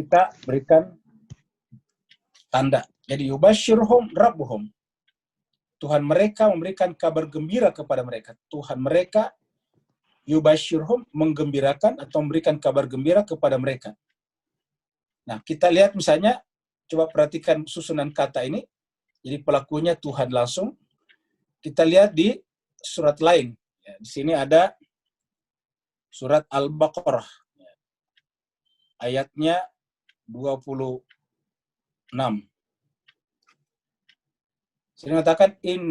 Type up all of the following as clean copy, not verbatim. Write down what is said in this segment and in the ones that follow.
kita berikan tanda. Jadi yubashshirhum rabbuhum. Tuhan mereka memberikan kabar gembira kepada mereka. Tuhan mereka yubashshirhum, menggembirakan atau memberikan kabar gembira kepada mereka. Nah, kita lihat misalnya, coba perhatikan susunan kata ini. Jadi pelakunya Tuhan langsung. Kita lihat di surat lain. Ya, di sini ada surat Al-Baqarah. Ayatnya 26. Saya mengatakan ini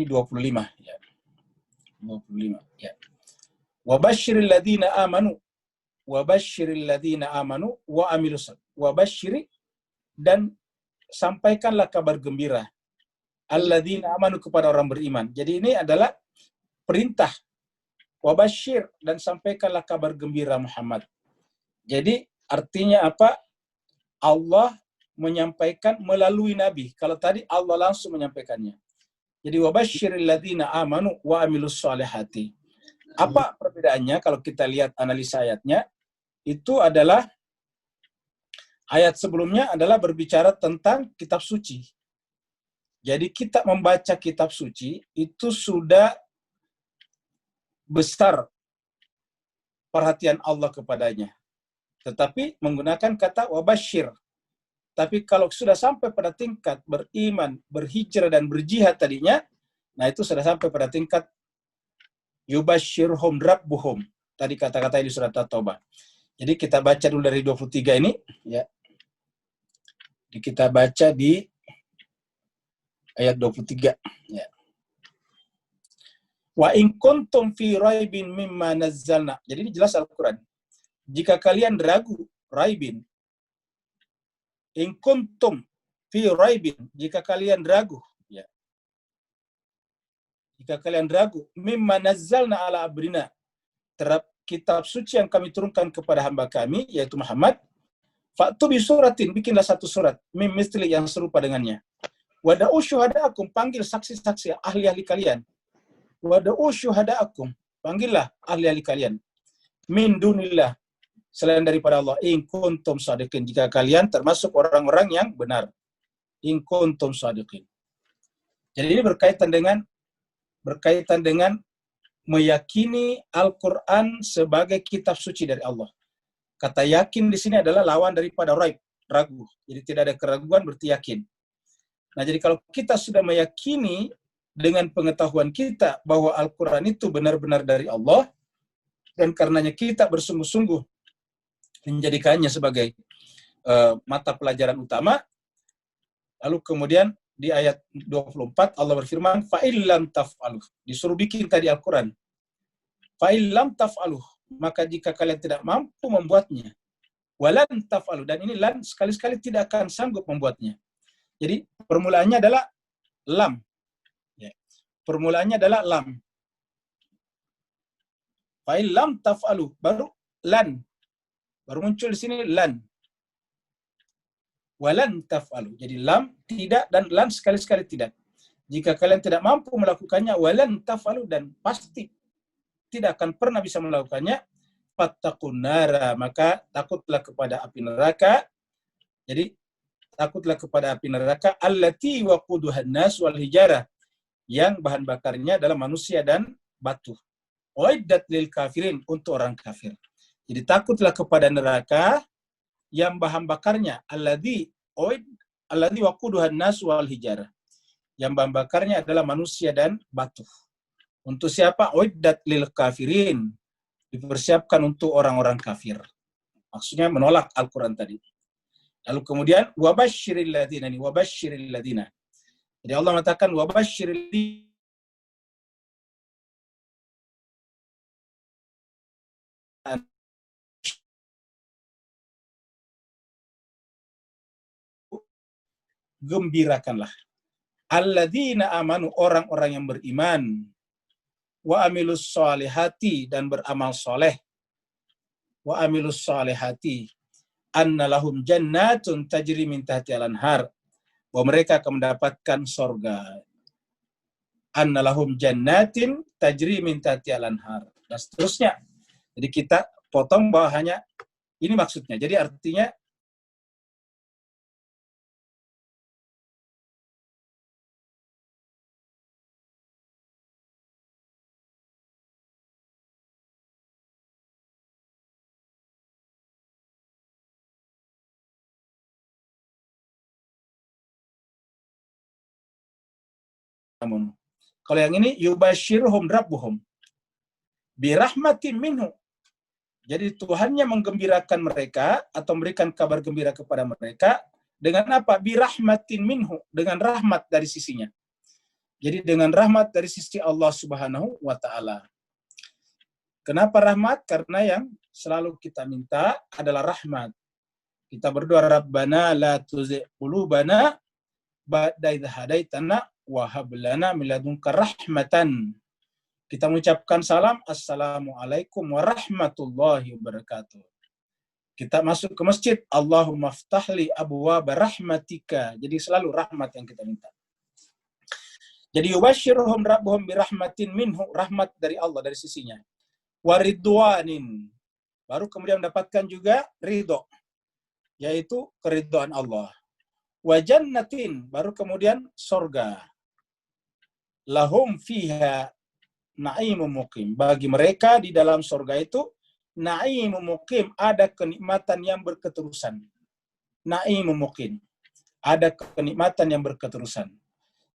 25 ya. 25 ya. Wabashshiril ladzina amanu wa amilus wabashshiri, dan sampaikanlah kabar gembira alladzina amanu, kepada orang beriman. Jadi ini adalah perintah. Wabashshir, dan sampaikanlah kabar gembira Muhammad. Jadi artinya apa? Allah menyampaikan melalui Nabi. Kalau tadi Allah langsung menyampaikannya. Jadi wabashshiril ladzina amanu wa amilus solihati. Apa perbedaannya kalau kita lihat analisa ayatnya? Itu adalah ayat sebelumnya adalah berbicara tentang kitab suci. Jadi kita membaca kitab suci itu sudah besar perhatian Allah kepadanya. Tetapi menggunakan kata wabashshir. Tapi kalau sudah sampai pada tingkat beriman, berhijrah dan berjihad tadinya, nah itu sudah sampai pada tingkat yubashshirhum rabbuhum. Tadi kata-kata di surat At-Taubah. Jadi kita baca dulu dari 23 ini, ya. Jadi kita baca di ayat 23, ya. Wa in kuntum fi raibin mimma nazzalna. Jadi ini jelas Al-Qur'an. Jika kalian ragu, raibin. In kuntum fi raibin, jika kalian ragu, ya. Jika kalian ragu, mimma nazzalna ala abdina, terhadap kitab suci yang kami turunkan kepada hamba kami, yaitu Muhammad, fa'tu bi suratin, bikinlah satu surat, mim misli, yang serupa dengannya. Wada'u syuhada'akum, panggil saksi-saksi ahli-ahli kalian. Wada'u syuhada'akum, panggillah ahli-ahli kalian. Min dunillah, selain daripada Allah. In kuntum shadiqin, jika kalian termasuk orang-orang yang benar. In kuntum shadiqin. Jadi ini berkaitan dengan meyakini Al-Quran sebagai kitab suci dari Allah. Kata yakin di sini adalah lawan daripada raib, ragu. Jadi tidak ada keraguan, berarti yakin. Nah, jadi kalau kita sudah meyakini dengan pengetahuan kita bahwa Al-Quran itu benar-benar dari Allah, dan karenanya kita bersungguh-sungguh menjadikannya sebagai mata pelajaran utama, lalu kemudian di ayat 24 Allah berfirman, fa'illam taf'aluh, disuruh bikin tadi Al-Quran. Fa'illam taf'aluh, maka jika kalian tidak mampu membuatnya, walan taf'aluh, dan ini lan sekali-sekali tidak akan sanggup membuatnya. Jadi permulaannya adalah lam. Ya. Permulaannya adalah lam. Fa'illam taf'aluh, baru lan. Baru muncul di sini lan. Walan taf'alu. Jadi lam tidak dan lan sekali-sekali tidak. Jika kalian tidak mampu melakukannya, walan taf'alu, dan pasti tidak akan pernah bisa melakukannya, fattaqun nara, maka takutlah kepada api neraka. Jadi takutlah kepada api neraka allati waquduhan nas wal hijarah, yang bahan bakarnya adalah manusia dan batu. Uiddat lil kafirin, untuk orang kafir. Jadi takutlah kepada neraka yang bahan bakarnya alladzi waquduhan nas wal hijarah, yang bahan bakarnya adalah manusia dan batu. Untuk siapa? Uiddat lil kafirin, dipersiapkan untuk orang-orang kafir. Maksudnya menolak Al-Quran tadi. Lalu kemudian wabashshiril ladzina. Jadi Allah mengatakan wabashshiril gembirakanlah alladzina amanu, orang-orang yang beriman, wa amilus solihati, dan beramal soleh, wa amilus solihati, anna lahum jannatun tajri min tahtiha al-anhar, bahwa mereka akan mendapatkan sorga. Anna lahum jannatin tajri min tahtiha al-anhar, dan seterusnya. Jadi kita potong bahwa hanya Ini maksudnya. Jadi artinya kalau yang ini yubashshiruhum rabbuhum birahmatin minhu. Jadi Tuhannya menggembirakan mereka atau memberikan kabar gembira kepada mereka dengan apa? Birahmatin minhu, dengan rahmat dari sisinya. Jadi dengan rahmat dari sisi Allah Subhanahu wa taala. Kenapa rahmat? Karena yang selalu kita minta adalah rahmat. Kita berdoa Rabbana la tuzigh qulubana ba'da idh hadaitana wa hab lana min ladunka rahmatan. Kita mengucapkan salam, Assalamualaikum warahmatullahi wabarakatuh. Kita masuk ke masjid, Allahumma ftahli abwaaba rahmatika. Jadi selalu rahmat yang kita minta. Jadi yubashshiruhum rabbuhum birahmatin minhu, rahmat dari Allah, dari sisinya. Waridwanin. Baru kemudian mendapatkan juga ridho, yaitu keridhaan Allah. Wajannatin, baru kemudian sorga. Lahum fiha na'imu muqim. Bagi mereka di dalam surga itu na'imu muqim, ada kenikmatan yang berketerusan. Na'imu muqim, ada kenikmatan yang berketerusan.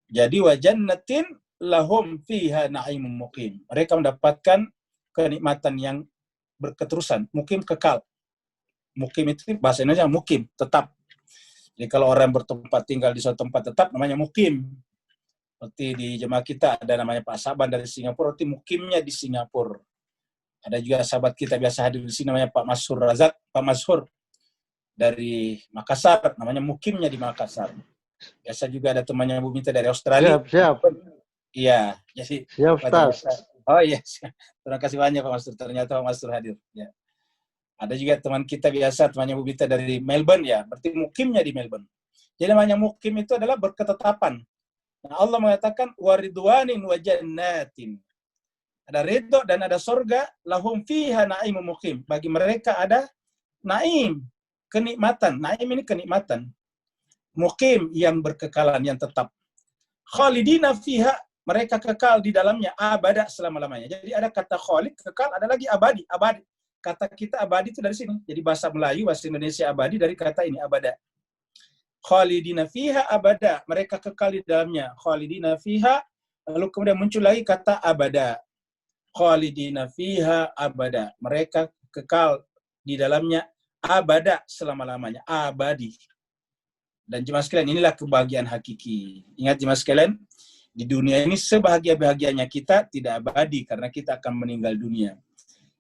Jadi wa jannatin lahum fiha na'imu muqim. Mereka mendapatkan kenikmatan yang berketerusan, muqim kekal. Muqim itu bahasa Indonesia muqim, tetap. Jadi kalau orang bertempat tinggal di suatu tempat tetap namanya muqim. Seperti di jemaah kita ada namanya Pak Saban dari Singapura, berarti mukimnya di Singapura. Ada juga sahabat kita biasa hadir di sini namanya Pak Mashur Razak, Pak Mashur dari Makassar, namanya mukimnya di Makassar. Biasa juga ada temannya Bu Mita dari Australia. Siap. Iya, jadi siap Ustaz. Oh iya, terima kasih banyak Pak Mashur. Ternyata Pak Mashur hadir. Ya. Ada juga teman kita biasa, temannya Bu Mita dari Melbourne ya, berarti mukimnya di Melbourne. Jadi namanya mukim itu adalah berketetapan. Nah, Allah mengatakan waridwanin wa jannatin. Ada ridho dan ada surga, lahum fiha na'imu muqim. Bagi mereka ada naim, kenikmatan. Naim ini kenikmatan. Muqim yang berkekalan, yang tetap. Khalidina fiha, mereka kekal di dalamnya abada selama-lamanya. Jadi ada kata khalid, kekal, ada lagi abadi, abadi. Kata kita abadi itu dari sini. Jadi bahasa Melayu, bahasa Indonesia abadi dari kata ini abada. Khalidina fiha abada, mereka kekal di dalamnya. Khalidina fiha, lalu kemudian muncul lagi kata abada. Khalidina fiha abada, mereka kekal di dalamnya abada selama-lamanya, abadi. Dan jemaah sekalian, inilah kebahagiaan hakiki. Ingat jemaah sekalian, di dunia ini sebahagia-bahagianya kita tidak abadi karena kita akan meninggal dunia.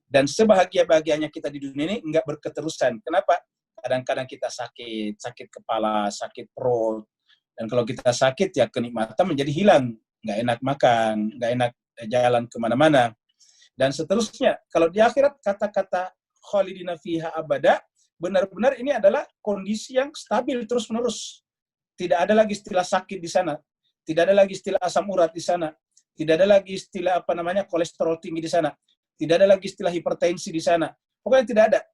Dan sebahagia-bahagianya kita di dunia ini enggak berketerusan. Kenapa? Kadang-kadang kita sakit kepala, sakit perut. Dan kalau kita sakit, ya kenikmatan menjadi hilang. Nggak enak makan, nggak enak jalan kemana-mana. Dan seterusnya. Kalau di akhirat, kata-kata khalidina fiha abada, benar-benar ini adalah kondisi yang stabil terus-menerus. Tidak ada lagi istilah sakit di sana. Tidak ada lagi istilah asam urat di sana. Tidak ada lagi istilah kolesterol tinggi di sana. Tidak ada lagi istilah hipertensi di sana. Pokoknya tidak ada.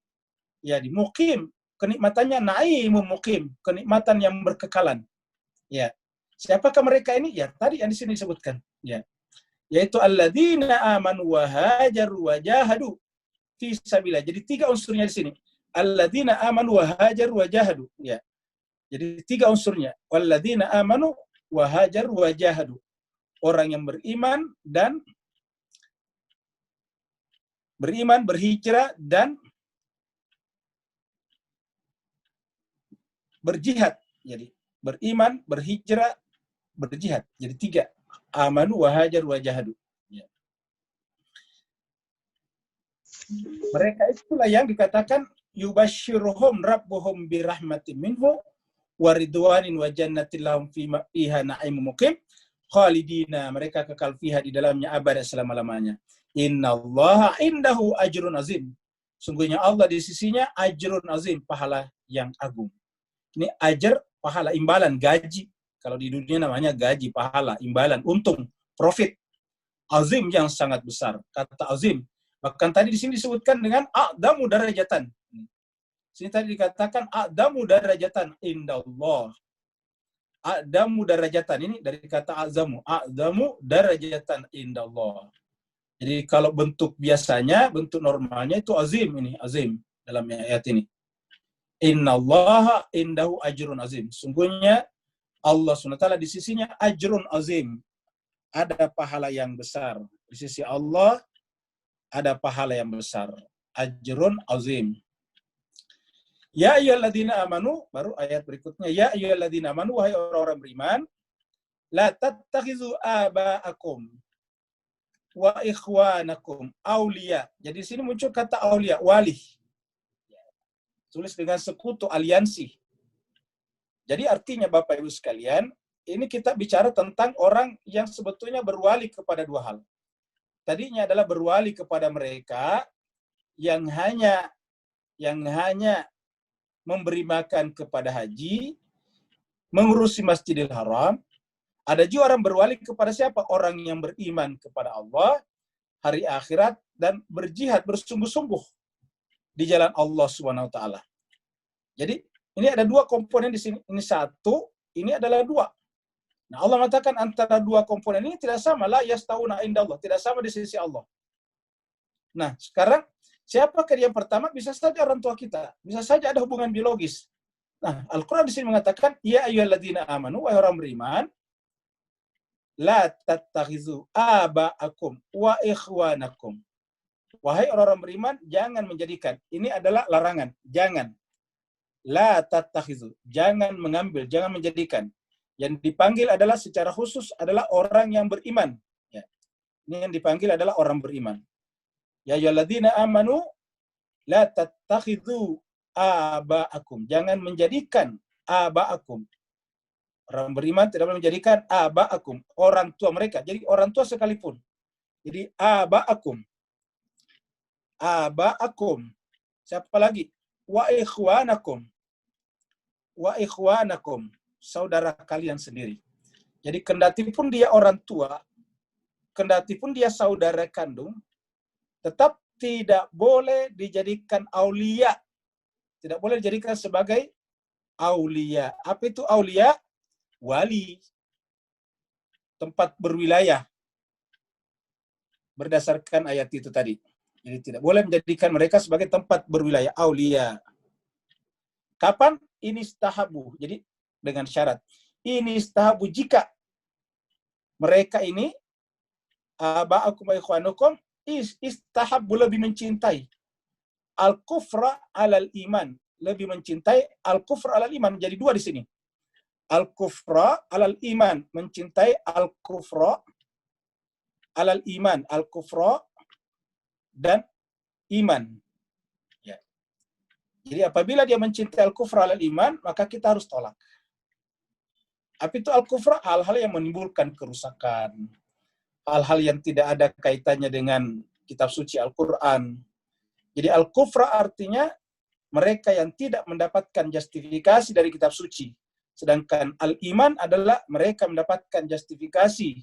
Ya, di mukim. Kenikmatannya na'imu muqim, kenikmatan yang berkekalan. Ya. Siapakah mereka ini? Ya, tadi yang di sini disebutkan. Ya. Yaitu alladzina amanu wa hajaru wa jahadu fi sabilillah. Jadi 3 unsurnya di sini. Alladzina amanu wa hajaru wa jahadu. Ya. Jadi 3 unsurnya. Walladzina amanu wa hajaru wa jahadu. Orang yang beriman, berhijrah dan berjihad. Jadi beriman, berhijrah, berjihad. Jadi 3. Amanu wa hajar wa jahadu. Ya. Mereka itulah yang dikatakan yubashshiruhum rabbuhum birahmatin minhu wa ridwanin wa jannatin lahum fiha na'imun muqim khalidina, mereka kekal fiha di dalamnya abada selama-lamanya. Innallaha indahu ajrun azim. Sungguhnya Allah di sisinya ajrun azim, pahala yang agung. Ini ajar, pahala, imbalan, gaji. Kalau di dunia namanya gaji, pahala, imbalan, untung, profit. Azim yang sangat besar. Kata azim. Bahkan tadi di sini disebutkan dengan a'damu darajatan. Sini tadi dikatakan a'damu darajatan indallah. A'damu darajatan ini dari kata azamu. A'damu darajatan indallah. Jadi kalau bentuk biasanya, bentuk normalnya itu azim ini, azim dalam ayat ini. Innallaha indahu ajrun azim. Sungguhnya Allah SWT di sisinya ajrun azim. Ada pahala yang besar. Di sisi Allah ada pahala yang besar. Ajrun azim. Ya ayyuhalladzina amanu, baru ayat berikutnya. Ya ayyuhalladzina amanu, wahai orang-orang beriman, la tattakhizu aba'akum wa ikhwanakum aulia. Jadi di sini muncul kata aulia, wali. Tulis dengan sekutu, aliansi. Jadi artinya Bapak Ibu sekalian, ini kita bicara tentang orang yang sebetulnya berwali kepada dua hal. Tadinya adalah berwali kepada mereka yang hanya memberi makan kepada haji, mengurusi Masjidil Haram. Ada juga orang berwali kepada siapa? Orang yang beriman kepada Allah, hari akhirat, dan berjihad, bersungguh-sungguh di jalan Allah Subhanahu wa taala. Jadi, ini ada dua komponen di sini. Ini satu, ini adalah dua. Nah, Allah mengatakan antara dua komponen ini tidak sama. La yastauna indallah, tidak sama di sisi Allah. Nah, sekarang siapakah yang pertama? Bisa saja orang tua kita. Bisa saja ada hubungan biologis. Nah, Al-Quran di sini mengatakan, ya ayyuhalladzina amanu, wahai orang beriman, la tattakhizu aba'akum wa ikhwanakum. Wahai orang-orang beriman, jangan menjadikan. Ini adalah larangan. Jangan. La tattakhizu. Jangan mengambil, jangan menjadikan. Yang dipanggil adalah secara khusus adalah orang yang beriman. Ya. Ini yang dipanggil adalah orang beriman. Ya ayyuhalladzina amanu la tattakhidhu aba'akum. Jangan menjadikan aba'akum. Orang beriman tidak boleh menjadikan aba'akum, orang tua mereka. Jadi orang tua sekalipun. Jadi aba'akum. Aba'akum. Siapa lagi? Wa ikhwanakum. Wa ikhwanakum. Saudara kalian sendiri. Jadi kendati pun dia orang tua, kendati pun dia saudara kandung, tetap tidak boleh dijadikan aulia. Tidak boleh dijadikan sebagai aulia. Apa itu aulia? Wali. Tempat berwilayah. Berdasarkan ayat itu tadi. Jadi tidak boleh menjadikan mereka sebagai tempat berwilayah. Aulia. Kapan? Inistahabu. Jadi dengan syarat. Inistahabu jika mereka ini aba'akum wa ikhwanukum istahabbu lebih mencintai al-kufra alal iman, lebih mencintai al-kufra alal iman. Jadi dua di sini. Al-kufra alal iman, mencintai al-kufra alal iman, al-kufra dan iman. Ya. Jadi apabila dia mencintai al-kufra alal iman, maka kita harus tolak. Apa itu al-kufra? Hal-hal yang menimbulkan kerusakan, hal-hal yang tidak ada kaitannya dengan kitab suci Al-Quran. Jadi al-kufra artinya mereka yang tidak mendapatkan justifikasi dari kitab suci. Sedangkan al-iman adalah mereka mendapatkan justifikasi,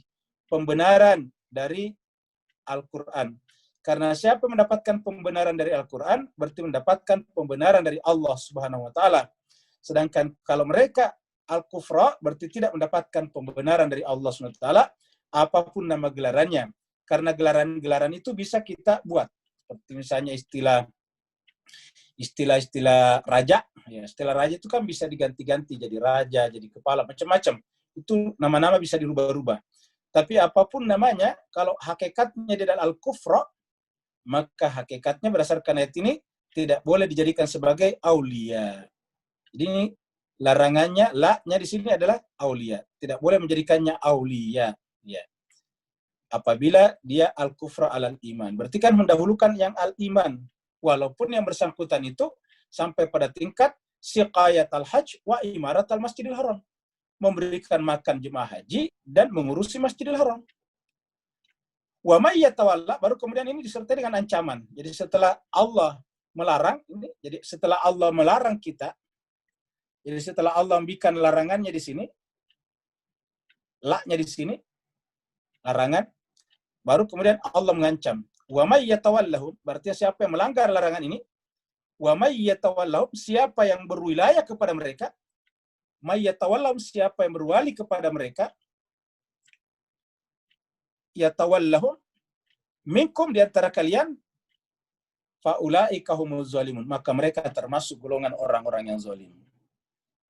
pembenaran dari Al-Quran. Karena siapa mendapatkan pembenaran dari Al-Quran, berarti mendapatkan pembenaran dari Allah Subhanahu wa taala. Sedangkan kalau mereka al-kufra, berarti tidak mendapatkan pembenaran dari Allah Subhanahu wa taala, apapun nama gelarannya. Karena gelaran-gelaran itu bisa kita buat. Seperti misalnya istilah raja. Ya, istilah raja itu kan bisa diganti-ganti jadi raja, jadi kepala, macam-macam. Itu nama-nama bisa dirubah-rubah. Tapi apapun namanya, kalau hakikatnya di dalam al-kufra, maka hakikatnya berdasarkan ayat ini tidak boleh dijadikan sebagai aulia. Jadi ini larangannya, la-nya di sini adalah aulia. Tidak boleh menjadikannya aulia. Ya. Apabila dia al-kufra alal iman. Berarti kan mendahulukan yang al-iman. Walaupun yang bersangkutan itu sampai pada tingkat siqayat al-hajj wa imarat al-masjidil haram. Memberikan makan jemaah haji dan mengurusi Masjidil Haram. Wa may yatawalla, baru kemudian ini disertai dengan ancaman. Jadi setelah Allah melarang, jadi setelah Allah melarang kita, jadi setelah Allah membikin larangannya di sini, la-nya di sini, larangan, baru kemudian Allah mengancam. Wa may yatawallahu, berarti siapa yang melanggar larangan ini, Wa may yatawallahum, siapa yang berwilayah kepada mereka, may yatawallahum, siapa yang berwali kepada mereka, yatawallahum minkum, di antara kalian, faulaika humuz zalimun, maka mereka termasuk golongan orang-orang yang zalim.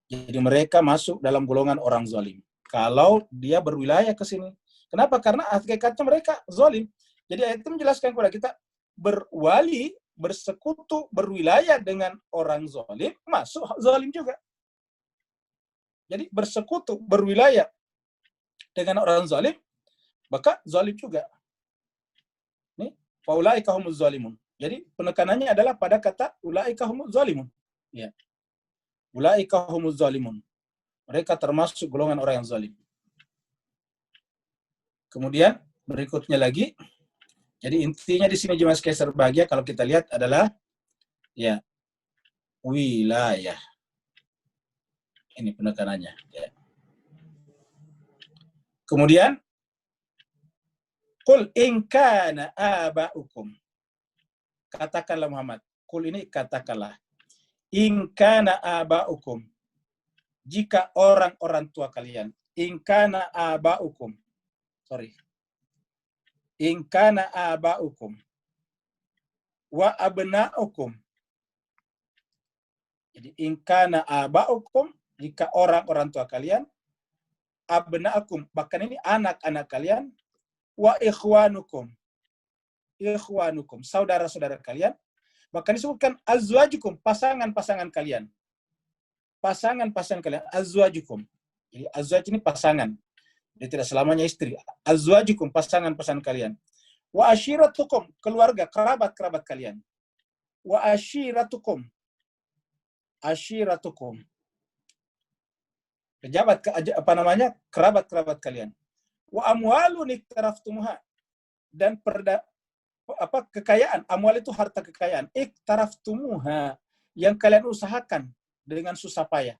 Jadi mereka masuk dalam golongan orang zalim kalau dia berwilayah ke sini. Kenapa? Karena hakikatnya mereka zalim. Jadi ayat itu menjelaskan kepada kita, berwali, bersekutu, berwilayah dengan orang zalim, masuk zalim juga. Jadi bersekutu, berwilayah dengan orang zalim, maka zalim juga. Nih, faulaika humuz zalimun. Jadi penekanannya adalah pada kata ulaika humuz zalimun. Ya. Ulaika humuz zalimun. Mereka termasuk golongan orang yang zalim. Kemudian berikutnya lagi, jadi intinya di sini jemaah sekalian berbahagia kalau kita lihat adalah ya wilayah. Ini penekanannya. Ya. Kemudian qul in kana aba'ukum. Katakanlah Muhammad. Qul ini katakanlah. In kana aba'ukum. Jika orang-orang tua kalian. In kana aba'ukum. Sorry. In kana aba'ukum. Wa abna'ukum. Jadi in kana aba'ukum, jika orang-orang tua kalian, abna'akum, bahkan ini anak-anak kalian, wa ikhwanukum. Ikhwanukum, saudara-saudara kalian, bahkan disebutkan azwajukum, pasangan-pasangan kalian. Pasangan-pasangan kalian, azwajukum. Jadi azwaj ini pasangan. Dia tidak selamanya istri. Azwajukum, pasangan-pasangan kalian. Wa ashiratukum, keluarga, kerabat-kerabat kalian. Wa ashiratukum. Ashiratukum. Pejabat, kerabat-kerabat kalian. Wa amwalun iktaraftumuha. Dan kekayaan. Amwal itu harta kekayaan. Iktaraftumuha. Yang kalian usahakan dengan susah payah.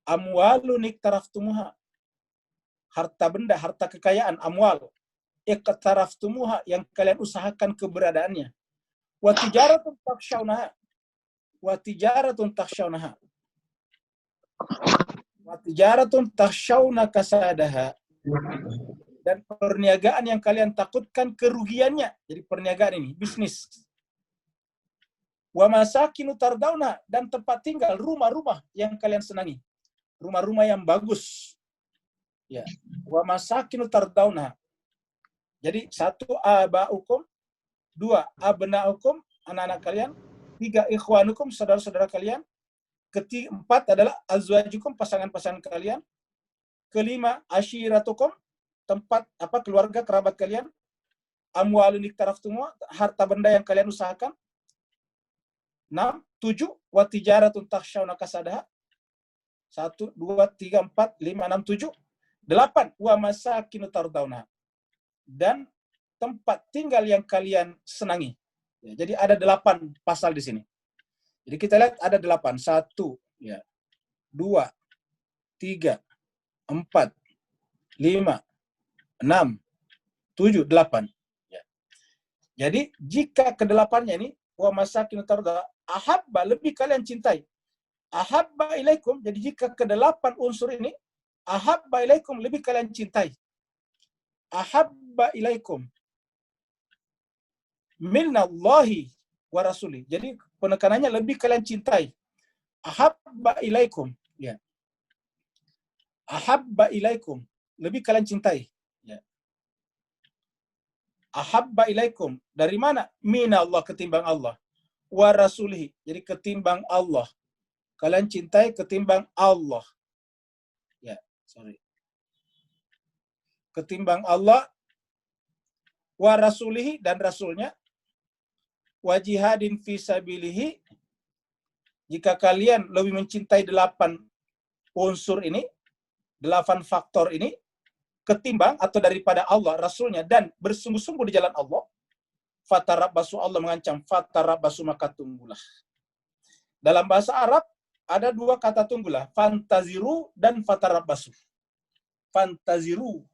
Amwalun iktaraftumuha. Harta benda, harta kekayaan, amwal. Iktaraftumuha, yang kalian usahakan keberadaannya. Wa tijaratun takshawnaha. Wa tijaratun takshawnaha. Wa tijaratun takshawna kasadaha. Dan perniagaan yang kalian takutkan kerugiannya. Jadi perniagaan ini, bisnis. Wa masakinu tardawna, dan tempat tinggal, rumah-rumah yang kalian senangi. Rumah-rumah yang bagus. Ya. Wa masakinu tardawna. Jadi 1 aba'ukum, 2 abna'ukum, anak-anak kalian, 3 ikhwanukum, saudara-saudara kalian, 4 adalah azwajukum, pasangan-pasangan kalian, 5 ashiratukum, tempat keluarga kerabat kalian, amwalun iktaraftumuha, harta benda yang kalian usahakan, 6, 7 wa tijaratun takhshawna kasadaha, 1, 2, 3, 4, 5, 6, 7, 8 wa masakinu tardawna, dan tempat tinggal yang kalian senangi. Ya, jadi ada 8 pasal di sini. Jadi kita lihat ada 8. 1, ya, 2, 3, 4, 5, 6, 7, 8. Ya. Jadi jika ke-8-nya ini, wa masakin tardawna, ahabba, lebih kalian cintai. Ahabba ilaikum, jadi jika ke-8 unsur ini, ahabba ilaikum, lebih kalian cintai. Ahabba ilaikum minallahi wa rasuli. Jadi penekanannya lebih kalian cintai. Ahabba ilaikum. Ya. Ahabba ilaikum. Lebih kalian cintai. Ya. Ahabba ilaikum. Dari mana? Minallah, ketimbang Allah. Wa rasulihi. Jadi ketimbang Allah. Kalian cintai ketimbang Allah. Ya, sorry. Ketimbang Allah, wa rasulihi, dan rasulnya, wa jihadin fisabilihi. Jika kalian lebih mencintai 8 unsur ini, 8 faktor ini, ketimbang atau daripada Allah, rasulnya, dan bersungguh-sungguh di jalan Allah, fatarabbasu, Allah mengancam, fatarabbasu, maka tunggulah. Dalam bahasa Arab ada 2 kata tunggulah, fantaziru dan fatarabbasu. Fantaziru,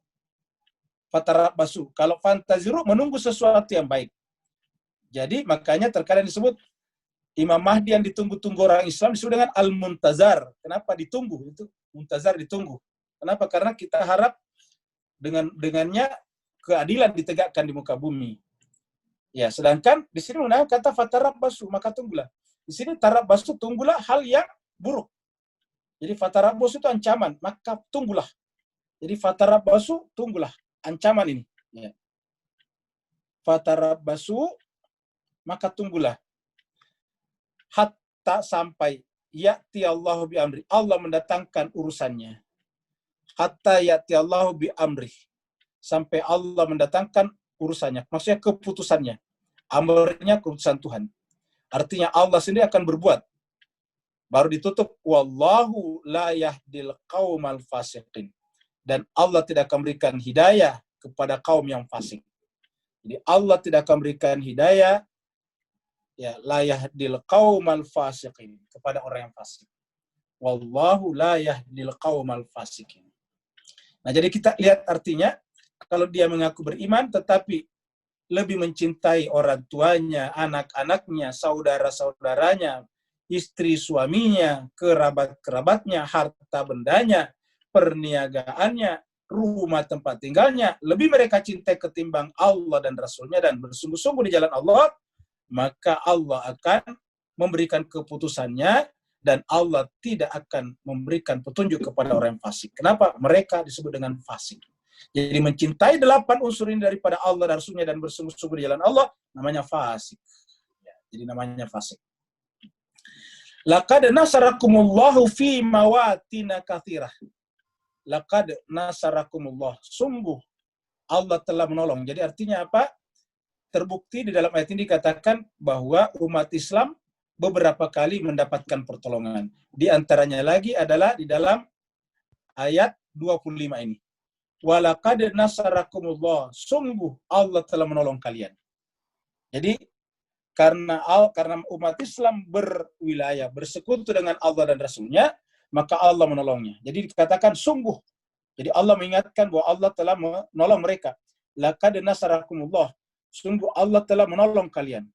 fatarabbasu. Kalau fantaziru, menunggu sesuatu yang baik. Jadi makanya terkadang disebut Imam Mahdi yang ditunggu-tunggu orang Islam disebut dengan Al-Muntazar. Kenapa ditunggu? Itu Muntazar ditunggu. Kenapa? Karena kita harap dengannya keadilan ditegakkan di muka bumi. Ya, sedangkan di sini menggunakan kata fatarabbasu, maka tunggulah. Di sini tarabbasu, tunggulah hal yang buruk. Jadi fatarabbasu itu ancaman, maka tunggulah. Jadi fatarabbasu, tunggulah ancaman ini. Ya. Fatarabbasu, maka tunggulah. Hatta sampai ya'ti Allahu bi amri. Allah mendatangkan urusannya. Hatta ya'ti Allahu bi amri. Sampai Allah mendatangkan urusannya. Maksudnya keputusannya. Amrnya keputusan Tuhan. Artinya Allah sendiri akan berbuat. Baru ditutup. Wallahu la yahdil qaumal fasiqin. Dan Allah tidak akan berikan hidayah kepada kaum yang fasik. Jadi Allah tidak akan berikan hidayah ya la yahdil qaumal fasiqin kepada orang yang fasik. Wallahu la yahdil qaumal fasiqin. Nah, jadi kita lihat artinya kalau dia mengaku beriman tetapi lebih mencintai orang tuanya, anak-anaknya, saudara-saudaranya, istri suaminya, kerabat-kerabatnya, harta bendanya, perniagaannya, rumah tempat tinggalnya, lebih mereka cintai ketimbang Allah dan Rasulnya dan bersungguh-sungguh di jalan Allah, maka Allah akan memberikan keputusannya dan Allah tidak akan memberikan petunjuk kepada orang yang fasik. Kenapa? Mereka disebut dengan fasik. Jadi mencintai 8 unsur ini daripada Allah dan Rasulnya dan bersungguh-sungguh di jalan Allah, namanya fasik. Ya, jadi namanya fasik. Laqad nasarakumullahu fi mawatina katsirah. Laqad nasarakumullah. Sungguh Allah telah menolong. Jadi artinya apa? Terbukti di dalam ayat ini dikatakan bahwa umat Islam beberapa kali mendapatkan pertolongan. Di antaranya lagi adalah di dalam ayat 25 ini. Walaqad nasarakumullah. Sungguh Allah telah menolong kalian. Jadi karena umat Islam berwilayah, bersekutu dengan Allah dan Rasulnya, maka Allah menolongnya. Jadi dikatakan sungguh. Jadi Allah mengingatkan bahwa Allah telah menolong mereka. Laqad nasarakumullah. Sungguh Allah telah menolong kalian.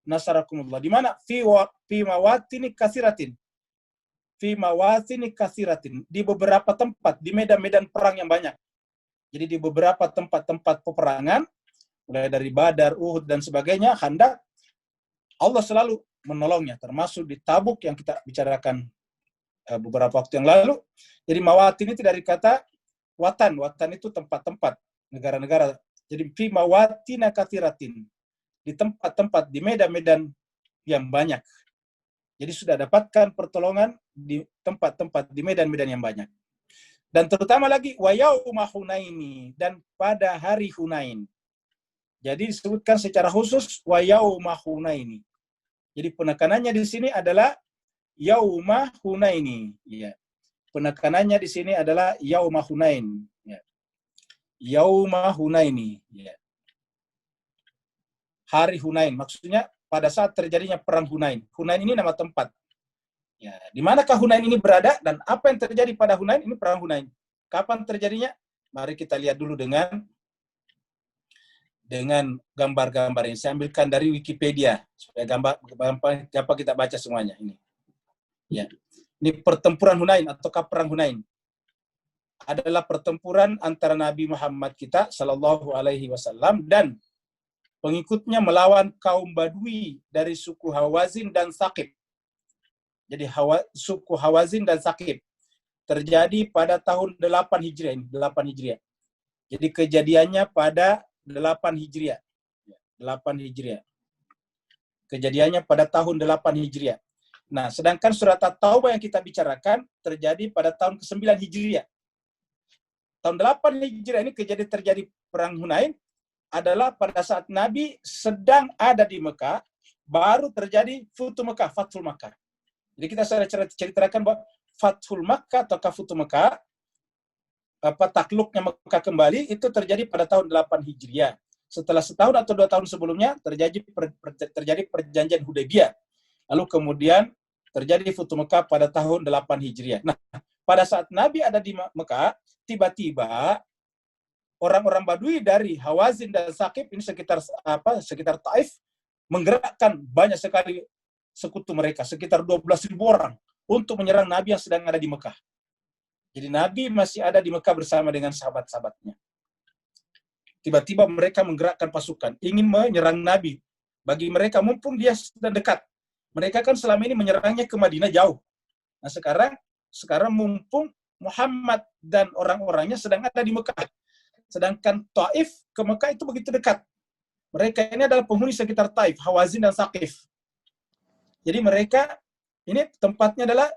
Nasarakumullah. Di mana? Fi mawatini katsiratin. Fi mawatini katsiratin. Di beberapa tempat, di medan-medan perang yang banyak. Jadi di beberapa tempat-tempat peperangan, mulai dari Badar, Uhud, dan sebagainya, Khandaq, Allah selalu menolongnya. Termasuk di Tabuk yang kita bicarakan beberapa waktu yang lalu. Jadi mawati ini tidak dikata watan. Watan itu tempat-tempat, negara-negara. Jadi fi mawatina katsiratin. Di tempat-tempat, di medan-medan yang banyak. Jadi sudah dapatkan pertolongan di tempat-tempat, di medan-medan yang banyak. Dan terutama lagi, wa yauma Hunaini, dan pada hari Hunain. Jadi disebutkan secara khusus, wa yauma Hunaini. Jadi penekanannya di sini adalah yauma Hunaini. Ya. Penekanannya di sini adalah yauma Hunain. Ya. Yauma Hunaini. Ya. Hari Hunain. Maksudnya pada saat terjadinya perang Hunain. Hunain ini nama tempat. Ya, di manakah Hunain ini berada dan apa yang terjadi pada Hunain? Ini perang Hunain. Kapan terjadinya? Mari kita lihat dulu dengan gambar-gambar ini. Saya ambilkan dari Wikipedia supaya gampang kita baca semuanya ini. Ya. Ini pertempuran Hunain ataukah perang Hunain. Adalah pertempuran antara Nabi Muhammad kita sallallahu alaihi wasallam dan pengikutnya melawan kaum Badui dari suku Hawazin dan Saqif. Jadi suku Hawazin dan Saqif terjadi pada tahun 8 Hijriah ini, 8 Hijriah. Jadi kejadiannya pada 8 Hijriah. 8 Hijriah. Kejadiannya pada tahun 8 Hijriah. Nah, sedangkan surat At-Taubah yang kita bicarakan terjadi pada tahun ke-9 Hijriah. Tahun 8 Hijriah ini terjadi perang Hunain adalah pada saat Nabi sedang ada di Mekah, baru terjadi Futu Mekah, Fathul Mekah. Jadi kita ceritakan bahwa Fathul Mekah atau Futu Mekah, takluknya Mekah kembali, itu terjadi pada tahun 8 Hijriah. Setelah setahun atau 2 tahun sebelumnya, terjadi perjanjian Hudaybiyah. Lalu kemudian terjadi Futu Mekah pada tahun 8 Hijriah. Nah, pada saat Nabi ada di Mekah, tiba-tiba orang-orang Badui dari Hawazin dan Saqif ini sekitar Taif menggerakkan banyak sekali sekutu mereka, sekitar 12.000 orang, untuk menyerang Nabi yang sedang ada di Mekah. Jadi Nabi masih ada di Mekah bersama dengan sahabat-sahabatnya. Tiba-tiba mereka menggerakkan pasukan, ingin menyerang Nabi. Bagi mereka, mumpung dia sudah dekat. Mereka kan selama ini menyerangnya ke Madinah jauh. Nah sekarang mumpung Muhammad dan orang-orangnya sedang ada di Mekah. Sedangkan Taif ke Mekah itu begitu dekat. Mereka ini adalah penghuni sekitar Taif, Hawazin dan Saqif. Jadi mereka ini tempatnya adalah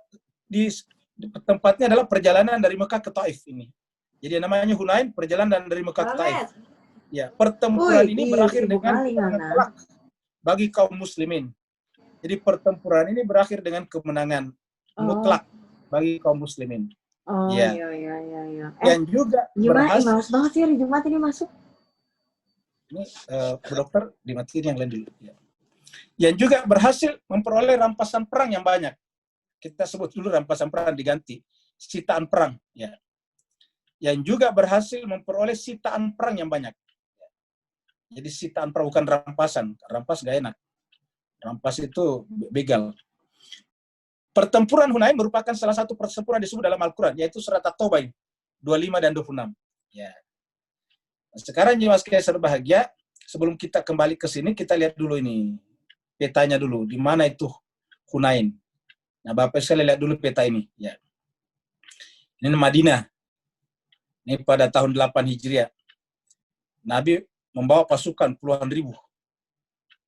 perjalanan dari Mekah ke Taif ini. Jadi namanya Hunain, perjalanan dari Mekah ke Taif. Ya, pertempuran ini berakhir dengan kemenangan telak bagi kaum muslimin. Jadi pertempuran ini berakhir dengan kemenangan mutlak bagi kaum muslimin. Iya. Yang juga berhasil. Males banget sih hari Jumat ini masuk. Ini Bu Dokter dimatiin yang lain dulu. Ya. Yang juga berhasil memperoleh rampasan perang yang banyak. Kita sebut dulu rampasan perang diganti sitaan perang. Ya. Yang juga berhasil memperoleh sitaan perang yang banyak. Jadi sitaan perang bukan rampasan. Rampas gak enak. Rampas itu begal. Pertempuran Hunain merupakan salah satu pertempuran disebut dalam Al-Quran, yaitu surat At-Taubah 25 dan 26. Ya. Sekarang Mas Kaisar bahagia, sebelum kita kembali ke sini, kita lihat dulu ini petanya dulu, di mana itu Hunain. Nah, Bapak sekali lihat dulu peta ini. Ya. Ini Madinah. Ini pada tahun 8 Hijriah. Nabi membawa pasukan puluhan ribu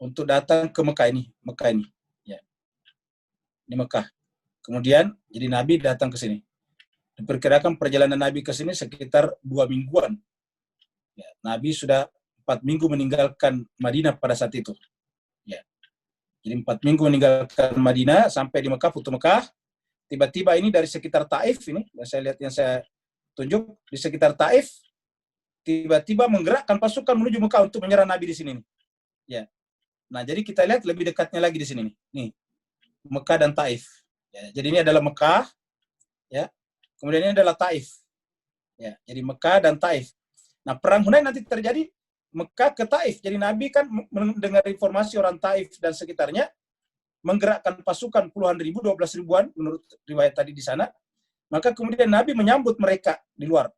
untuk datang ke Mekah ini. Ya. Ini Mekah. Kemudian, jadi Nabi datang ke sini. Diperkirakan perjalanan Nabi ke sini sekitar 2 mingguan. Ya, Nabi sudah 4 minggu meninggalkan Madinah pada saat itu. Ya. Jadi 4 minggu meninggalkan Madinah sampai di Mekah, Futuh Mekah. Tiba-tiba ini dari sekitar Taif ini, yang saya tunjuk di sekitar Taif, tiba-tiba menggerakkan pasukan menuju Mekah untuk menyerang Nabi di sini. Ya. Nah, jadi kita lihat lebih dekatnya lagi di sini nih. Mekah dan Taif. Ya, jadi ini adalah Mekah, ya. Kemudian ini adalah Taif. Ya, jadi Mekah dan Taif. Nah, perang Hunain nanti terjadi Mekah ke Taif. Jadi Nabi kan mendengar informasi orang Taif dan sekitarnya, menggerakkan pasukan puluhan ribu, 12 ribuan menurut riwayat tadi di sana. Maka kemudian Nabi menyambut mereka di luar.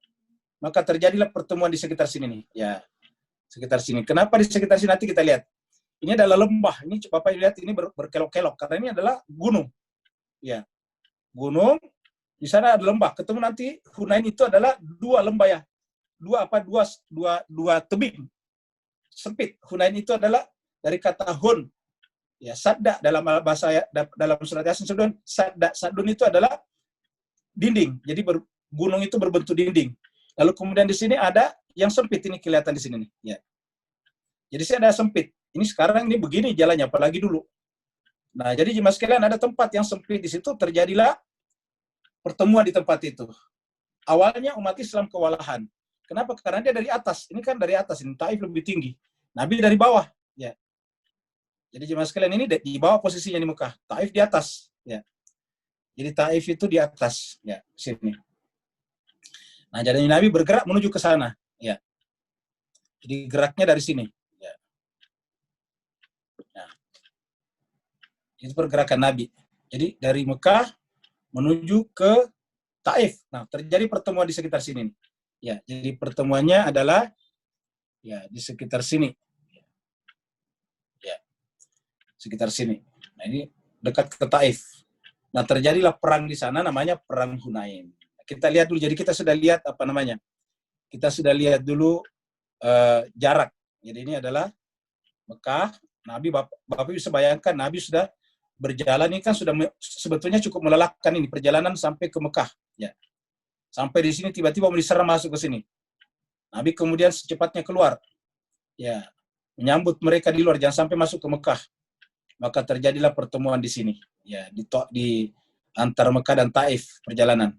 Maka terjadilah pertemuan di sekitar sini nih. Ya, sekitar sini. Kenapa di sekitar sini nanti kita lihat. Ini adalah lembah. Ini Bapak lihat ini berkelok-kelok karena ini adalah gunung. Ya, gunung, di sana ada lembah. Ketemu nanti Hunain itu adalah 2 lembah ya, dua tebing sempit. Hunain itu adalah dari kata hun, ya sadda dalam bahasa dalam surat Yasin sebelum sadda. Sadun itu adalah dinding. Jadi gunung itu berbentuk dinding. Lalu kemudian di sini ada yang sempit, ini kelihatan di sini nih. Ya. Jadi sini ada sempit. Ini sekarang ini begini jalannya, apalagi dulu. Nah, jadi jemaah sekalian ada tempat yang sempit di situ, terjadilah pertemuan di tempat itu. Awalnya umat Islam kewalahan. Kenapa? Karena dia dari atas. Ini kan dari atas, ini Taif lebih tinggi. Nabi dari bawah. Ya. Jadi jemaah sekalian ini di bawah posisinya di Mekah. Taif di atas. Ya. Jadi Taif itu di atas. Ya, sini. Nah, jadi Nabi bergerak menuju ke sana. Ya. Jadi geraknya dari sini. Ya. Nah. Itu pergerakan Nabi. Jadi dari Mekah menuju ke Taif. Nah, terjadi pertemuan di sekitar sini. Ya, jadi pertemuannya adalah ya di sekitar sini. Ya. Sekitar sini. Nah, ini dekat ke Taif. Nah, terjadilah perang di sana namanya Perang Hunain. Kita lihat dulu. Jadi kita sudah lihat apa namanya? Kita sudah lihat dulu jarak. Jadi ini adalah Mekah. Nabi, Bapak bisa bayangkan Nabi sudah berjalan ini kan sudah sebetulnya cukup melelahkan ini perjalanan sampai ke Mekah. Ya. Sampai di sini tiba-tiba mau diserang masuk ke sini. Nabi kemudian secepatnya keluar. Ya, menyambut mereka di luar, jangan sampai masuk ke Mekah. Maka terjadilah pertemuan di sini. Ya, di antara Mekah dan Taif perjalanan.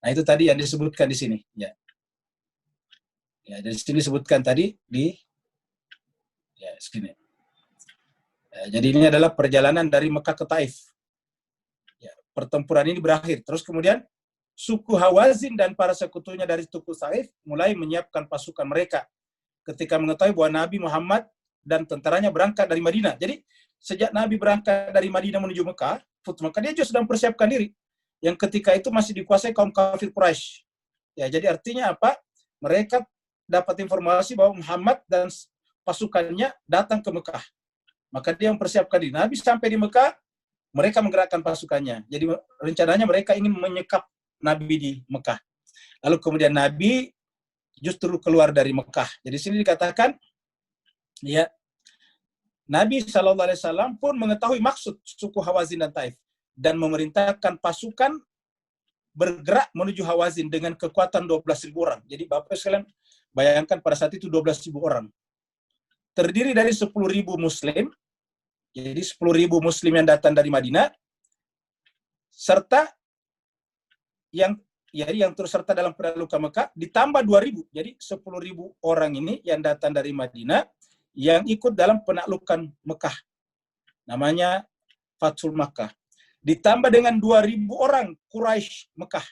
Nah, itu tadi yang disebutkan di sini. Ya. Ya, dari sini disebutkan tadi di ya sini. Ya, jadi ini adalah perjalanan dari Mekah ke Taif. Ya, pertempuran ini berakhir. Terus kemudian suku Hawazin dan para sekutunya dari suku Taif mulai menyiapkan pasukan mereka ketika mengetahui bahwa Nabi Muhammad dan tentaranya berangkat dari Madinah. Jadi sejak Nabi berangkat dari Madinah menuju Mekah, Maka dia juga sedang mempersiapkan diri. Yang ketika itu masih dikuasai kaum kafir Quraisy. Ya, jadi artinya apa? Mereka dapat informasi bahwa Muhammad dan pasukannya datang ke Mekah. Maka dia mempersiapkan diri. Nabi sampai di Mekah, mereka menggerakkan pasukannya. Jadi rencananya mereka ingin menyekap Nabi di Mekah. Lalu kemudian Nabi justru keluar dari Mekah. Jadi sini dikatakan, ya, Nabi SAW pun mengetahui maksud suku Hawazin dan Taif dan memerintahkan pasukan bergerak menuju Hawazin dengan kekuatan 12.000 orang. Jadi Bapak sekalian bayangkan pada saat itu 12.000 orang. Terdiri dari 10.000 Muslim, jadi 10.000 Muslim yang datang dari Madinah, serta yang terus serta dalam penaklukan Mekah, ditambah 2.000. Jadi 10.000 orang ini yang datang dari Madinah, yang ikut dalam penaklukan Mekah. Namanya Fathul Makkah. Ditambah dengan 2.000 orang Quraisy Mekah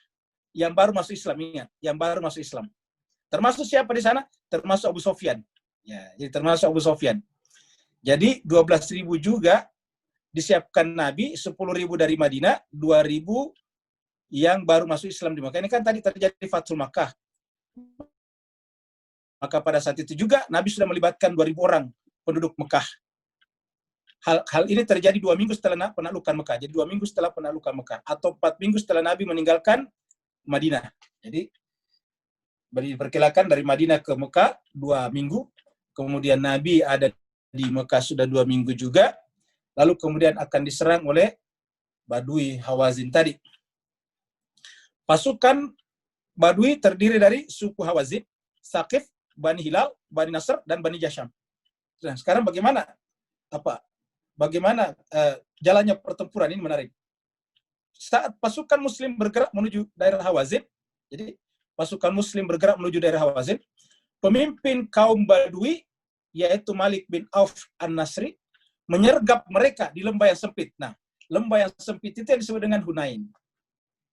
yang baru masuk Islam, ingat, yang baru masuk Islam. Termasuk siapa di sana? Termasuk Abu Sofyan. Ya, jadi termasuk Abu Sofyan. Jadi 12.000 juga disiapkan Nabi, 10.000 dari Madinah, 2.000 yang baru masuk Islam di Mekah. Ini kan tadi terjadi Fathul Makkah. Maka pada saat itu juga Nabi sudah melibatkan 2.000 orang penduduk Mekah. Hal ini terjadi 2 minggu setelah penaklukan Mekah. Jadi 2 minggu setelah penaklukan Mekah. Atau 4 minggu setelah Nabi meninggalkan Madinah. Jadi diperkirakan dari Madinah ke Mekah 2 minggu. Kemudian Nabi ada di Mekah sudah 2 minggu juga. Lalu kemudian akan diserang oleh Badui Hawazin tadi. Pasukan Badui terdiri dari suku Hawazin, Saqif, Bani Hilal, Bani Nasr, dan Bani Jasham. Nah, sekarang bagaimana jalannya pertempuran ini menarik. Saat pasukan Muslim bergerak menuju daerah Hawazin, jadi pasukan Muslim bergerak menuju daerah Hawazin, pemimpin kaum Badui, yaitu Malik bin Auf An-Nasri, menyergap mereka di lembah yang sempit. Nah, lembah yang sempit itu yang disebut dengan Hunain.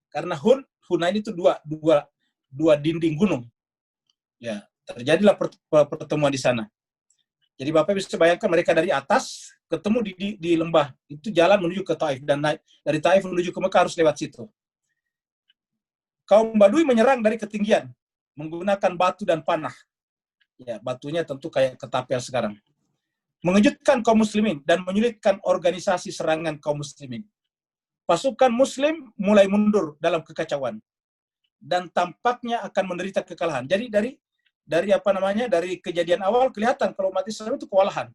Karena Hunain itu dua dinding gunung. Ya, terjadilah pertemuan di sana. Jadi Bapak bisa bayangkan mereka dari atas ketemu di lembah. Itu jalan menuju ke Taif, dan naik dari Taif menuju ke Mekah harus lewat situ. Kaum Badui menyerang dari ketinggian menggunakan batu dan panah. Ya, batunya tentu kayak ketapel sekarang. Mengejutkan kaum muslimin dan menyulitkan organisasi serangan kaum muslimin. Pasukan Muslim mulai mundur dalam kekacauan dan tampaknya akan menderita kekalahan. Jadi dari kejadian awal kelihatan kalau umat Islam itu kewalahan.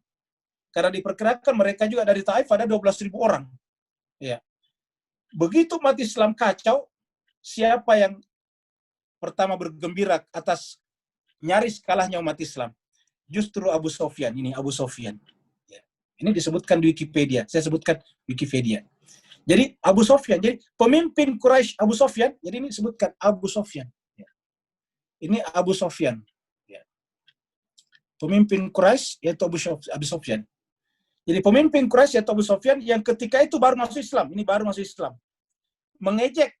Karena diperkirakan mereka juga dari Taif ada 12.000 orang. Ya. Begitu umat Islam kacau, siapa yang pertama bergembira atas nyaris kalahnya umat Islam? Justru Abu Sofyan. Ini Abu Sofyan. Ya. Ini disebutkan di Wikipedia. Saya sebutkan Wikipedia. Jadi Abu Sofyan, jadi pemimpin Quraisy Abu Sofyan, jadi ini disebutkan Abu Sofyan. Ya. Ini Abu Sofyan. Ya. Pemimpin Quraisy yaitu Abu Sofyan. Jadi pemimpin Quraisy yaitu Abu Sofyan yang ketika itu baru masuk Islam, ini baru masuk Islam, mengejek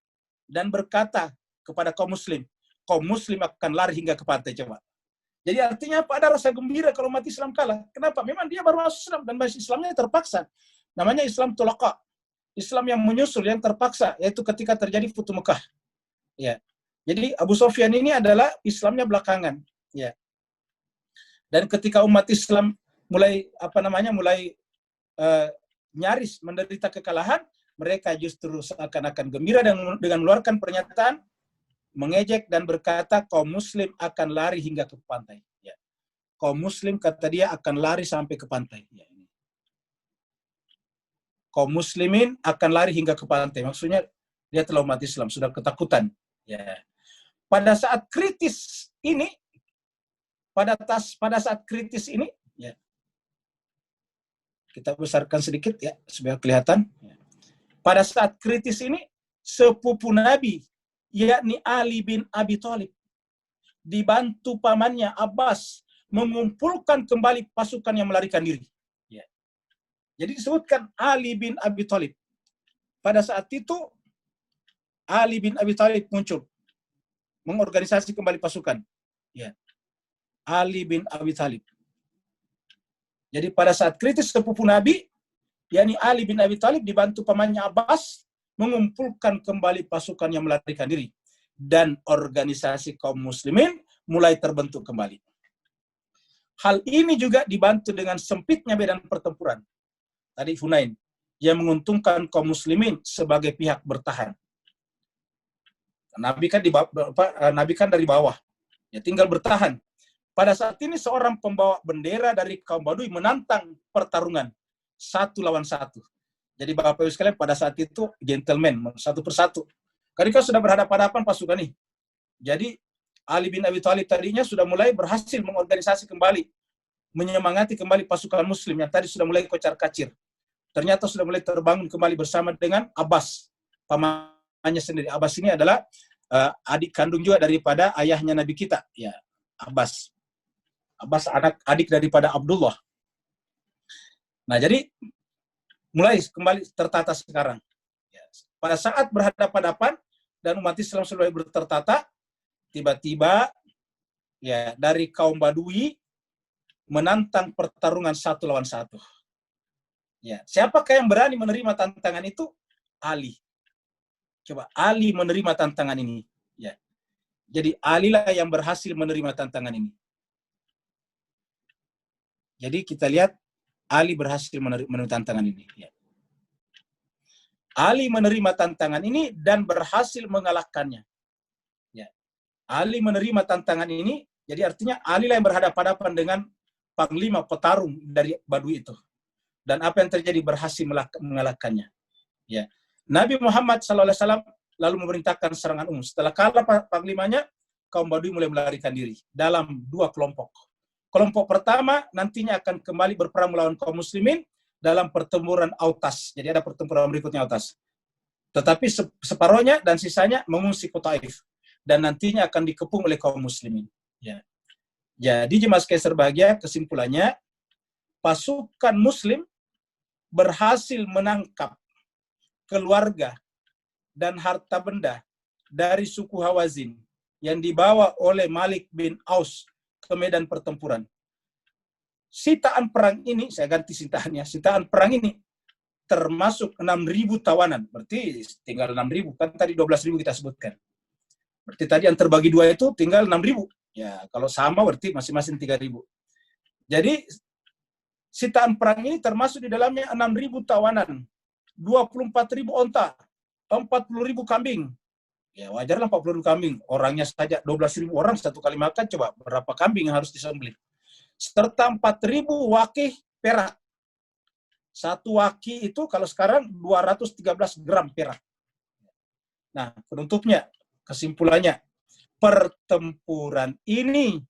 dan berkata kepada kaum Muslim akan lari hingga ke pantai. Coba. Jadi artinya apa? Ada rasa gembira kalau umat Islam kalah. Kenapa? Memang dia baru masuk Islam dan masuk Islamnya terpaksa. Namanya Islam tulaqa. Islam yang menyusul, yang terpaksa, yaitu ketika terjadi Futuh Mekah. Ya. Jadi Abu Sofyan ini adalah Islamnya belakangan. Ya. Dan ketika umat Islam mulai nyaris menderita kekalahan, mereka justru seakan-akan gembira dengan mengeluarkan pernyataan mengejek dan berkata kaum Muslim akan lari hingga ke pantai. Ya. Kaum Muslim kata dia akan lari sampai ke pantai. Ya. Kaum muslimin akan lari hingga ke pantai. Maksudnya dia telah umat Islam sudah ketakutan. Ya. Pada saat kritis ini, ya, kita besarkan sedikit ya supaya kelihatan. Ya. Pada saat kritis ini, sepupu Nabi, yakni Ali bin Abi Thalib, dibantu pamannya Abbas mengumpulkan kembali pasukan yang melarikan diri. Jadi disebutkan Ali bin Abi Thalib. Pada saat itu, Ali bin Abi Thalib muncul. Mengorganisasi kembali pasukan. Ya. Ali bin Abi Thalib. Jadi pada saat kritis sepupu Nabi, yakni Ali bin Abi Thalib dibantu pamannya Abbas mengumpulkan kembali pasukan yang melarikan diri. Dan organisasi kaum muslimin mulai terbentuk kembali. Hal ini juga dibantu dengan sempitnya medan pertempuran. Tadi Hunain, yang menguntungkan kaum muslimin sebagai pihak bertahan. Nabi kan dari bawah, ya tinggal bertahan. Pada saat ini seorang pembawa bendera dari kaum Badui menantang pertarungan 1 lawan 1. Jadi Bapak Ibu sekalian, pada saat itu gentleman satu persatu. Ketika sudah berhadapan-hadapan pasukan ini. Jadi Ali bin Abi Thalib tadinya sudah mulai berhasil mengorganisasi kembali, menyemangati kembali pasukan muslim yang tadi sudah mulai kocar-kacir. Ternyata sudah mulai terbangun kembali bersama dengan Abbas, pamannya sendiri. Abbas ini adalah adik kandung juga daripada ayahnya Nabi kita, ya, Abbas. Abbas adik daripada Abdullah. Nah, jadi mulai kembali tertata sekarang. Pada saat berhadapan-hadapan dan umat Islam sudah bertertata, tiba-tiba ya dari kaum Badui menantang pertarungan 1 lawan 1. Ya, siapakah yang berani menerima tantangan itu? Ali. Coba Ali menerima tantangan ini. Ya. Jadi Ali lah yang berhasil menerima tantangan ini. Jadi kita lihat Ali berhasil menerima tantangan ini. Ya. Ali menerima tantangan ini dan berhasil mengalahkannya. Ya. Ali menerima tantangan ini, jadi artinya Ali lah yang berhadapan-hadapan dengan panglima petarung dari Badui itu. Dan apa yang terjadi berhasil mengalahkannya. Ya. Nabi Muhammad SAW lalu memerintahkan serangan umum. Setelah kalah panglimanya, kaum Badui mulai melarikan diri dalam 2 kelompok. Kelompok pertama nantinya akan kembali berperang melawan kaum muslimin dalam pertempuran Autas. Jadi ada pertempuran berikutnya Autas. Tetapi separohnya dan sisanya mengungsi ke Taif. Dan nantinya akan dikepung oleh kaum muslimin. Ya. Jadi jemaah sekalian berbahagia, kesimpulannya, pasukan muslim berhasil menangkap keluarga dan harta benda dari suku Hawazin yang dibawa oleh Malik bin Aus ke medan pertempuran. Sitaan perang ini, saya ganti sitaannya, sitaan perang ini termasuk 6.000 tawanan. Berarti tinggal 6.000, kan tadi 12.000 kita sebutkan. Berarti tadi yang terbagi 2 itu tinggal 6.000. Ya, kalau sama berarti masing-masing 3.000. Jadi sitaan perang ini termasuk di dalamnya 6.000 tawanan, 24.000 onta, 40.000 kambing. Ya wajarlah 40.000 kambing. Orangnya saja 12.000 orang satu kali makan, coba berapa kambing yang harus disembelih. Serta 4.000 wakih perak. Satu wakih itu kalau sekarang 213 gram perak. Nah, penutupnya, kesimpulannya, pertempuran ini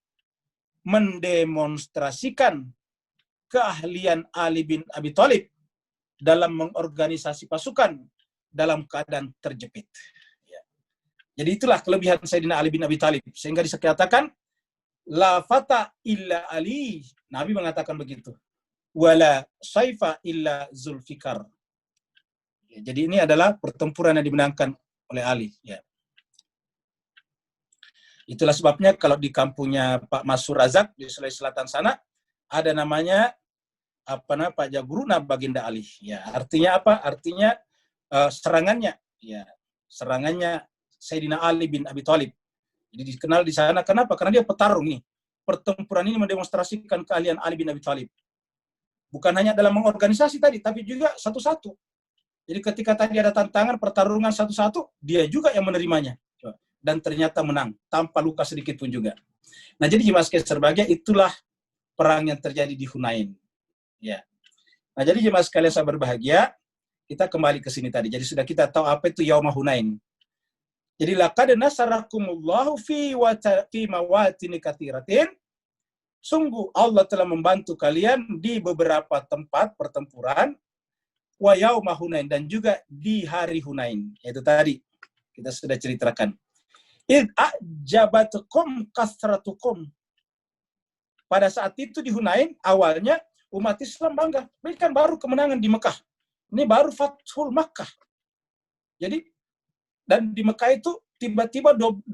mendemonstrasikan keahlian Ali bin Abi Thalib dalam mengorganisasi pasukan dalam keadaan terjepit. Ya. Jadi itulah kelebihan Sayyidina Ali bin Abi Thalib. Sehingga dikatakan, la fata illa Ali. Nabi mengatakan begitu. Wala saifa illa Zulfikar. Ya, jadi ini adalah pertempuran yang dimenangkan oleh Ali. Ya. Itulah sebabnya kalau di kampungnya Pak Masur Razak di Sulawesi Selatan sana, ada namanya Pak Jaguruna Baginda Ali. Ya, artinya apa? Artinya serangannya, ya, serangannya Sayyidina Ali bin Abi Thalib. Jadi dikenal di sana. Kenapa? Karena dia petarung nih. Pertempuran ini mendemonstrasikan keahlian Ali bin Abi Thalib. Bukan hanya dalam mengorganisasi tadi, tapi juga satu-satu. Jadi ketika tadi ada tantangan pertarungan satu-satu, dia juga yang menerimanya. Dan ternyata menang, tanpa luka sedikit pun juga. Nah, jadi jemaah sekalian berbahagia, itulah perang yang terjadi di Hunain. Ya. Nah, jadi jemaah sekalian saya berbahagia, kita kembali ke sini tadi. Jadi sudah kita tahu apa itu Yauma Hunain. Jadi laqad nasarakumullahu fi mawatin katsiratin. Sungguh Allah telah membantu kalian di beberapa tempat pertempuran, wa yauma Hunain, dan juga di hari Hunain. Itu tadi kita sudah ceritakan. Id a'jabatkum kasratukum. Pada saat itu di Hunain, awalnya umat Islam bangga. Ini kan baru kemenangan di Mekah. Ini baru Fathul Makkah. Jadi, dan di Mekah itu tiba-tiba 2.000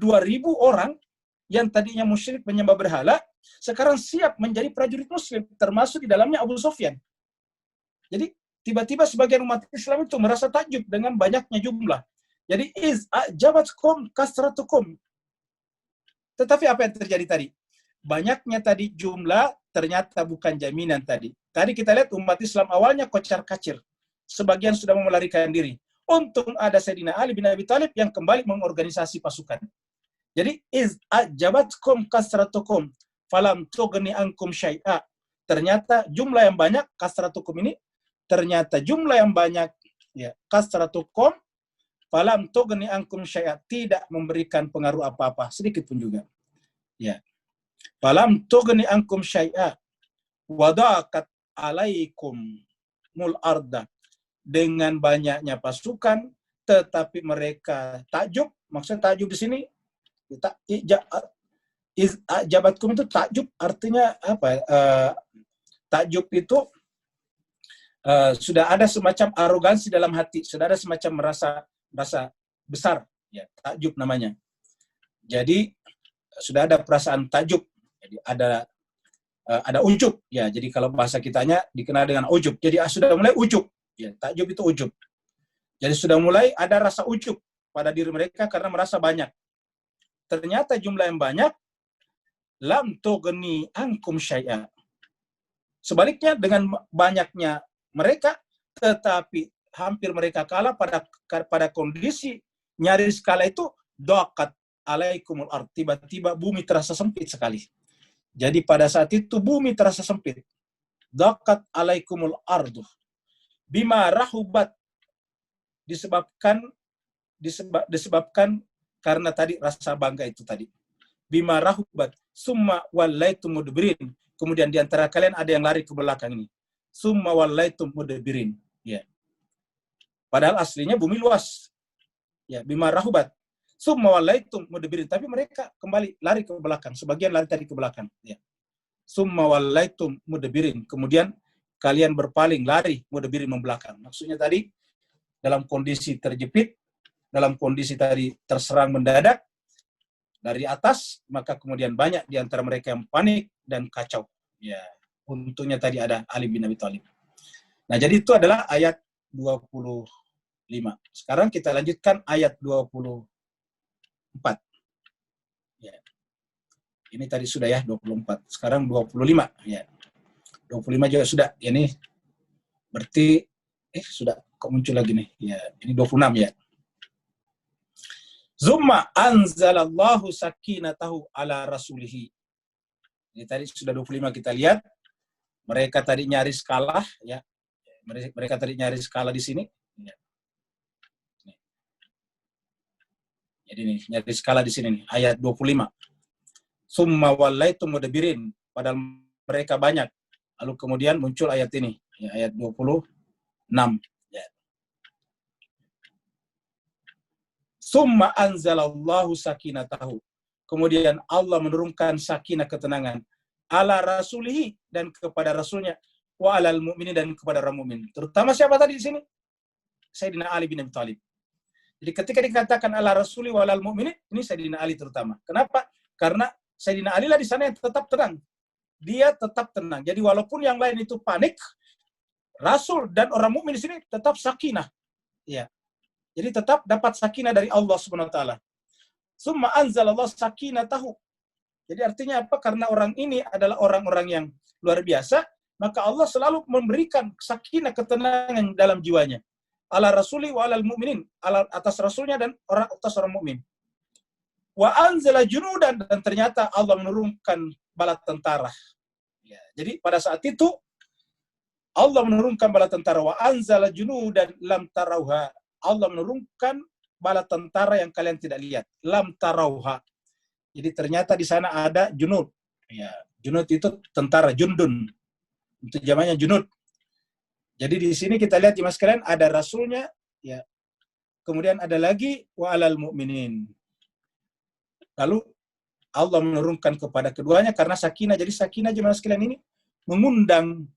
orang yang tadinya musyrik menyembah berhala, sekarang siap menjadi prajurit muslim, termasuk di dalamnya Abu Sufyan. Jadi, tiba-tiba sebagian umat Islam itu merasa takjub dengan banyaknya jumlah. Jadi iz a'jabatkum kasratukum. Tetapi apa yang terjadi tadi? Banyaknya tadi jumlah ternyata bukan jaminan tadi. Tadi kita lihat umat Islam awalnya kocar-kacir. Sebagian sudah mau melarikan diri. Untung ada Sayyidina Ali bin Abi Thalib yang kembali mengorganisasi pasukan. Jadi iz a'jabatkum kasratukum falam tughni ankum syai'a. Ternyata jumlah yang banyak, kasratukum ini ternyata jumlah yang banyak, ya, kasratukum falam tughni ankum syai'a, tidak memberikan pengaruh apa-apa sedikit pun juga. Ya. Falam tughni ankum syai'a wadaqat alaikum mul arda. Dengan banyaknya pasukan tetapi mereka takjub. Maksudnya takjub di sini jabatkum itu takjub artinya apa? Takjub itu sudah ada semacam arogansi dalam hati, sudah ada semacam rasa besar, ya, takjub namanya. Jadi sudah ada perasaan takjub, jadi ada ujub, ya. Jadi kalau bahasa kitanya dikenal dengan ujub. Jadi sudah mulai ujub, ya, takjub itu ujub. Jadi sudah mulai ada rasa ujub pada diri mereka karena merasa banyak. Ternyata jumlah yang banyak, lam tughni ankum syai'a. Sebaliknya dengan banyaknya mereka, tetapi hampir mereka kalah pada kondisi nyaris kalah itu, daqat alaikumul ard. Tiba-tiba bumi terasa sempit sekali. Jadi pada saat itu bumi terasa sempit. Daqat alaikumul ardu. Bima rahubat. Disebabkan karena tadi rasa bangga itu tadi. Bima rahubat. Summa wallaitum mudbirin. Kemudian di antara kalian ada yang lari ke belakang ini. Summa wallaitum mudbirin. Ya. Padahal aslinya bumi luas. Ya, bima rahubat. Summa wallaitum mudbirin. Tapi mereka kembali lari ke belakang. Sebagian lari tadi ke belakang. Ya. Summa wallaitum mudbirin. Kemudian kalian berpaling, lari, mudbirin membelakang. Maksudnya tadi dalam kondisi terjepit, dalam kondisi tadi terserang mendadak dari atas, maka kemudian banyak di antara mereka yang panik dan kacau. Ya, untungnya tadi ada Ali bin Abi Thalib. Nah, jadi itu adalah ayat 25. Sekarang kita lanjutkan ayat 24. Ya. Ini tadi sudah ya 24. Sekarang 25 ya. 25 juga sudah. Ini berarti sudah kok muncul lagi nih. Ya, ini 26 ya. Zumma anzalallahu sakinatahu ala rasulihi. Ini tadi sudah 25 kita lihat. Mereka tadi nyaris kalah ya. Mereka tadi nyaris kalah di sini. Ya. Jadi nih nyaris kalah di sini nih, ayat 25. Summa wallaitum mudbirin, padahal mereka banyak. Lalu kemudian muncul ayat ini, ya, ayat 26. Ya. Summa anzalallahu sakinatahu. Kemudian Allah menurunkan sakinah, ketenangan, ala rasulihi, dan kepada rasulnya, wa alal mu'minin, dan kepada orang mukmin. Terutama siapa tadi di sini? Sayyidina Ali bin Abi Thalib. Jadi ketika dikatakan ala rasuli wa alal mu'minin, ini Sayyidina Ali terutama. Kenapa? Karena Sayyidina Ali lah di sana yang tetap tenang. Dia tetap tenang. Jadi walaupun yang lain itu panik, Rasul dan orang mukmin di sini tetap sakinah. Ya. Jadi tetap dapat sakinah dari Allah Subhanahu wa taala. Summa anzalallahu sakinatahu. Jadi artinya apa? Karena orang ini adalah orang-orang yang luar biasa, maka Allah selalu memberikan sakinah, ketenangan dalam jiwanya. Ala rasuli wa alal mu'minin, atas rasulnya dan atas orang mukmin. Wa anzala junudan, dan ternyata Allah menurunkan bala tentara. Ya, jadi pada saat itu Allah menurunkan bala tentara. Wa anzala junudan lam tarauha. Allah menurunkan bala tentara yang kalian tidak lihat. Lam tarauha. Jadi ternyata di sana ada junud. Ya, junud itu tentara, jundun. Itu jamannya junud. Jadi di sini kita lihat jemaah sekalian ada rasulnya, ya. Kemudian ada lagi wa alal mu'minin. Lalu Allah menurunkan kepada keduanya karena sakinah. Jadi sakinah jemaah sekalian ini mengundang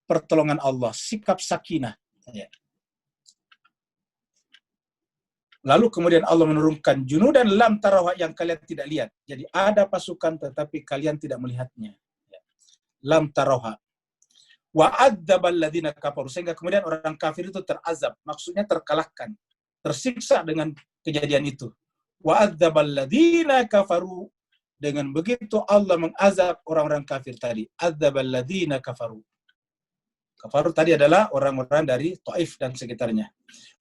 pertolongan Allah, sikap sakinah. Ya. Lalu kemudian Allah menurunkan junudan lam tarawha, yang kalian tidak lihat. Jadi ada pasukan tetapi kalian tidak melihatnya. Ya. Lam tarawha. Wa adzabal ladzina kafaru, sehingga kemudian orang kafir itu terazab, maksudnya terkalahkan, tersiksa dengan kejadian itu. Wa adzabal ladzina kafaru, dengan begitu Allah mengazab orang-orang kafir tadi. Adzabal ladzina kafaru. Kafaru tadi adalah orang-orang dari Taif dan sekitarnya.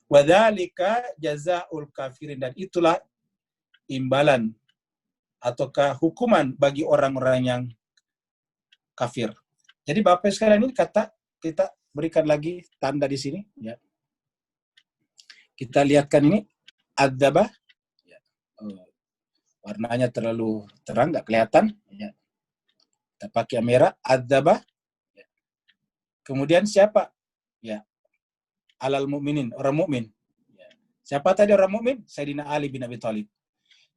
Wa dzalika jazaa'ul kafirin, dan itulah imbalan ataukah hukuman bagi orang-orang yang kafir. Jadi Bapak sekalian, ini kata kita berikan lagi tanda di sini, ya. Kita lihatkan ini adzaba, ya. Warnanya terlalu terang, nggak kelihatan, ya. Kita pakai merah, adzaba. Ya. Kemudian siapa? Ya, alal mu'minin, orang mukmin. Ya. Siapa tadi orang mukmin? Sayyidina Ali bin Abi Thalib.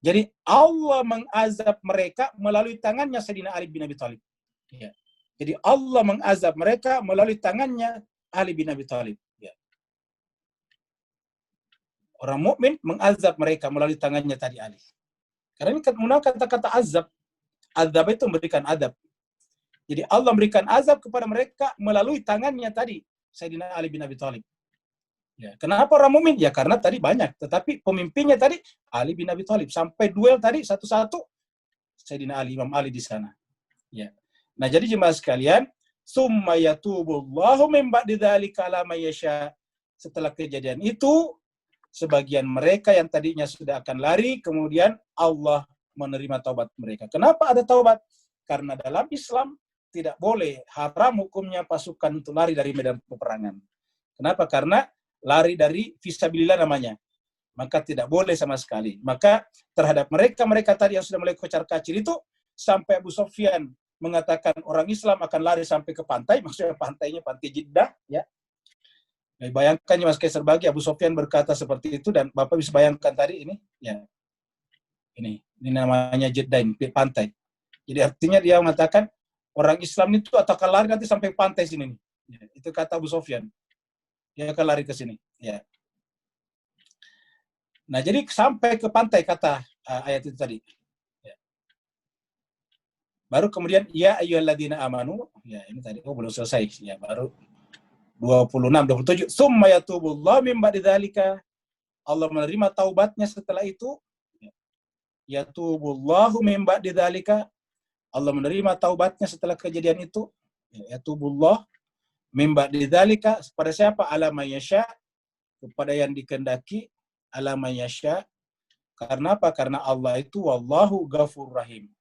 Jadi Allah mengazab mereka melalui tangannya Sayyidina Ali bin Abi Thalib. Ya. Jadi Allah mengazab mereka melalui tangannya Ali bin Abi Thalib. Ya. Orang mukmin mengazab mereka melalui tangannya tadi Ali. Karena ini menggunakan kata-kata azab. Azab itu memberikan azab. Jadi Allah memberikan azab kepada mereka melalui tangannya tadi Sayyidina Ali bin Abi Thalib. Ya. Kenapa orang mukmin? Ya karena tadi banyak. Tetapi pemimpinnya tadi Ali bin Abi Thalib. Sampai duel tadi satu-satu Sayyidina Ali, Imam Ali di sana. Ya. Nah, jadi jemaah sekalian, summa yatubullahu min ba'di dzalika ala may yasha. Setelah kejadian itu, sebagian mereka yang tadinya sudah akan lari, kemudian Allah menerima taubat mereka. Kenapa ada taubat? Karena dalam Islam tidak boleh, haram hukumnya pasukan untuk lari dari medan peperangan. Kenapa? Karena lari dari fisabilillah namanya. Maka tidak boleh sama sekali. Maka terhadap mereka tadi yang sudah mulai kocar-kacir itu, sampai Abu Sufyan mengatakan orang Islam akan lari sampai ke pantai, maksudnya pantainya pantai Jeddah, ya. Nah, bayangkan Mas Kaiser bagi Abu Sufyan berkata seperti itu, dan Bapak bisa bayangkan tadi ini, ya. Ini namanya Jeddah, ini pantai. Jadi artinya dia mengatakan orang Islam itu akan lari nanti sampai pantai sini nih. Ya, itu kata Abu Sufyan. Dia akan lari ke sini, ya. Nah, jadi sampai ke pantai kata ayat itu tadi. Baru kemudian ya ayyuhalladzina amanu, ya ini tadi belum selesai, ya baru 26 27 summa yatubullahu min ba'di dzalika, Allah menerima taubatnya setelah itu. Yatubullahu min ba'di dzalika, Allah menerima taubatnya setelah kejadian itu. Yatubullah min ba'di dzalika, pada siapa? Ala may yasha, kepada yang dikehendaki. Ala may yasha, karena apa? Karena Allah itu wallahu ghafurur rahim.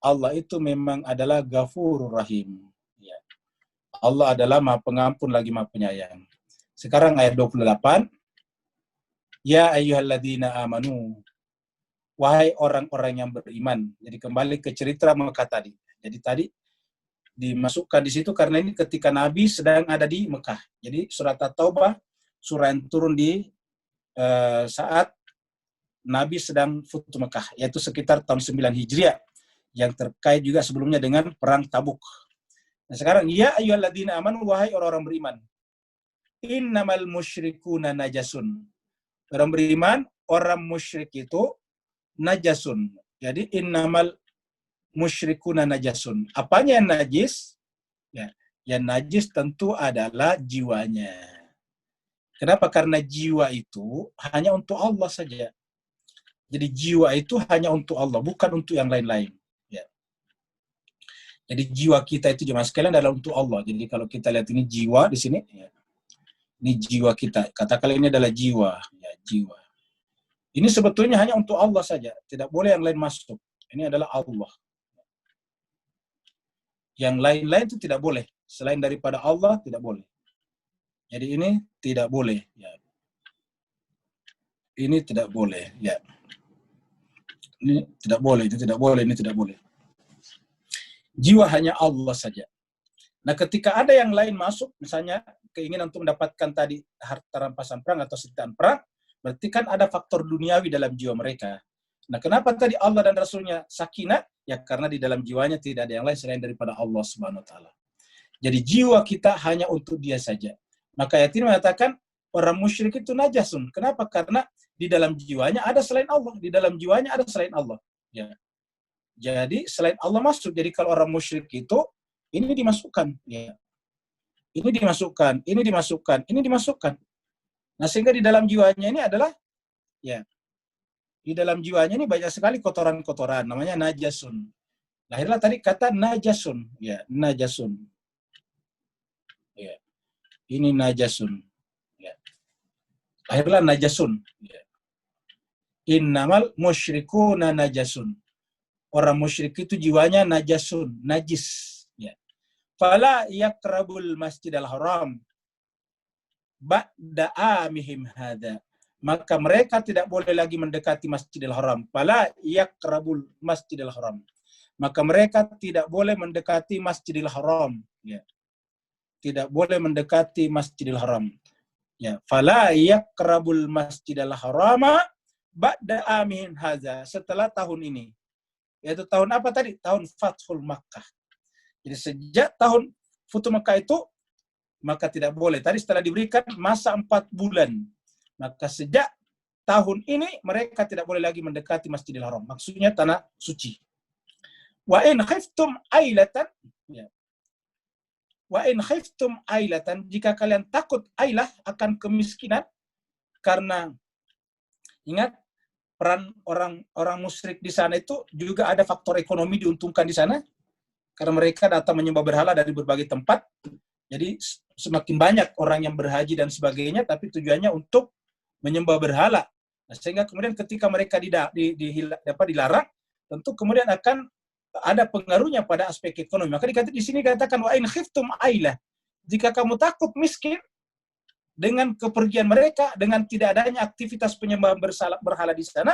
Allah itu memang adalah Ghafurur Rahim. Ya. Allah adalah Maha Pengampun lagi Maha Penyayang. Sekarang ayat 28. Ya ayyuhalladzina amanu. Wahai orang-orang yang beriman. Jadi kembali ke cerita Mekah tadi. Jadi tadi dimasukkan di situ karena ini ketika Nabi sedang ada di Mekah. Jadi surat At-Taubah, surah yang turun di saat Nabi sedang futuh Mekah, yaitu sekitar tahun 9 Hijriah. Yang terkait juga sebelumnya dengan perang Tabuk. Nah sekarang, ya ayyuhalladzina amanu, wahai orang-orang beriman. Innamal musyrikuna najasun. Orang beriman, orang musyrik itu najasun. Jadi innamal musyrikuna najasun. Apanya yang najis? Ya, yang najis tentu adalah jiwanya. Kenapa? Karena jiwa itu hanya untuk Allah saja. Jadi jiwa itu hanya untuk Allah, bukan untuk yang lain-lain. Jadi jiwa kita itu jemaah sekalian adalah untuk Allah. Jadi kalau kita lihat ini jiwa di sini, ya, ini jiwa kita. Katakan ini adalah jiwa, ya, jiwa. Ini sebetulnya hanya untuk Allah saja. Tidak boleh yang lain masuk. Ini adalah Allah. Yang lain-lain itu tidak boleh. Selain daripada Allah tidak boleh. Jadi ini tidak boleh. Ya. Ini tidak boleh. Ya. Ini tidak boleh. Ini tidak boleh. Ini tidak boleh. Jiwa hanya Allah saja. Nah, ketika ada yang lain masuk, misalnya keinginan untuk mendapatkan tadi harta rampasan perang atau sitaan perang, berarti kan ada faktor duniawi dalam jiwa mereka. Nah, kenapa tadi Allah dan Rasulnya sakinah? Ya karena di dalam jiwanya tidak ada yang lain selain daripada Allah Subhanahu wa taala. Jadi jiwa kita hanya untuk Dia saja. Maka ayat ini mengatakan orang musyrik itu najasun. Kenapa? Karena di dalam jiwanya ada selain Allah, di dalam jiwanya ada selain Allah. Ya. Jadi selain Allah masuk. Jadi kalau orang musyrik itu ini dimasukkan. Ya. ini dimasukkan, ini dimasukkan, ini dimasukkan. Nah, sehingga di dalam jiwanya ini adalah, ya, di dalam jiwanya ini banyak sekali kotoran-kotoran, namanya najasun. Lahirlah tadi kata najasun, ya, najasun. Ya, ini najasun. Ya. Lahirlah najasun. Ya. Innamal musyrikuna najasun. Orang musyrik itu jiwanya najasun, najis. Ya. Fala yakrabul masjidal haram ba'da amihim hadza. Maka mereka tidak boleh lagi mendekati Masjidil Haram. Fala yakrabul Masjidil Haram. Maka mereka tidak boleh mendekati Masjidil Haram. Ya. Tidak boleh mendekati Masjidil Haram. Ya. Fala yakrabul Masjidil Harama ba'da amin hadza. Setelah tahun ini. Yaitu tahun apa tadi? Tahun Fathul Makkah. Jadi sejak tahun Futuh Makkah itu, maka tidak boleh. Tadi setelah diberikan masa 4 bulan. Maka sejak tahun ini mereka tidak boleh lagi mendekati Masjidil Haram. Maksudnya tanah suci. Wa in khiftum ailatan, ya. Wa in khiftum ailatan, jika kalian takut ailah akan kemiskinan, karena ingat peran orang musyrik di sana itu juga ada faktor ekonomi diuntungkan di sana, karena mereka datang menyembah berhala dari berbagai tempat. Jadi semakin banyak orang yang berhaji dan sebagainya, tapi tujuannya untuk menyembah berhala. Nah, sehingga kemudian ketika mereka dilarang, tentu kemudian akan ada pengaruhnya pada aspek ekonomi. Maka di sini dikatakan wa in khiftum ailah. Jika kamu takut miskin dengan kepergian mereka, dengan tidak adanya aktivitas penyembahan berhala di sana,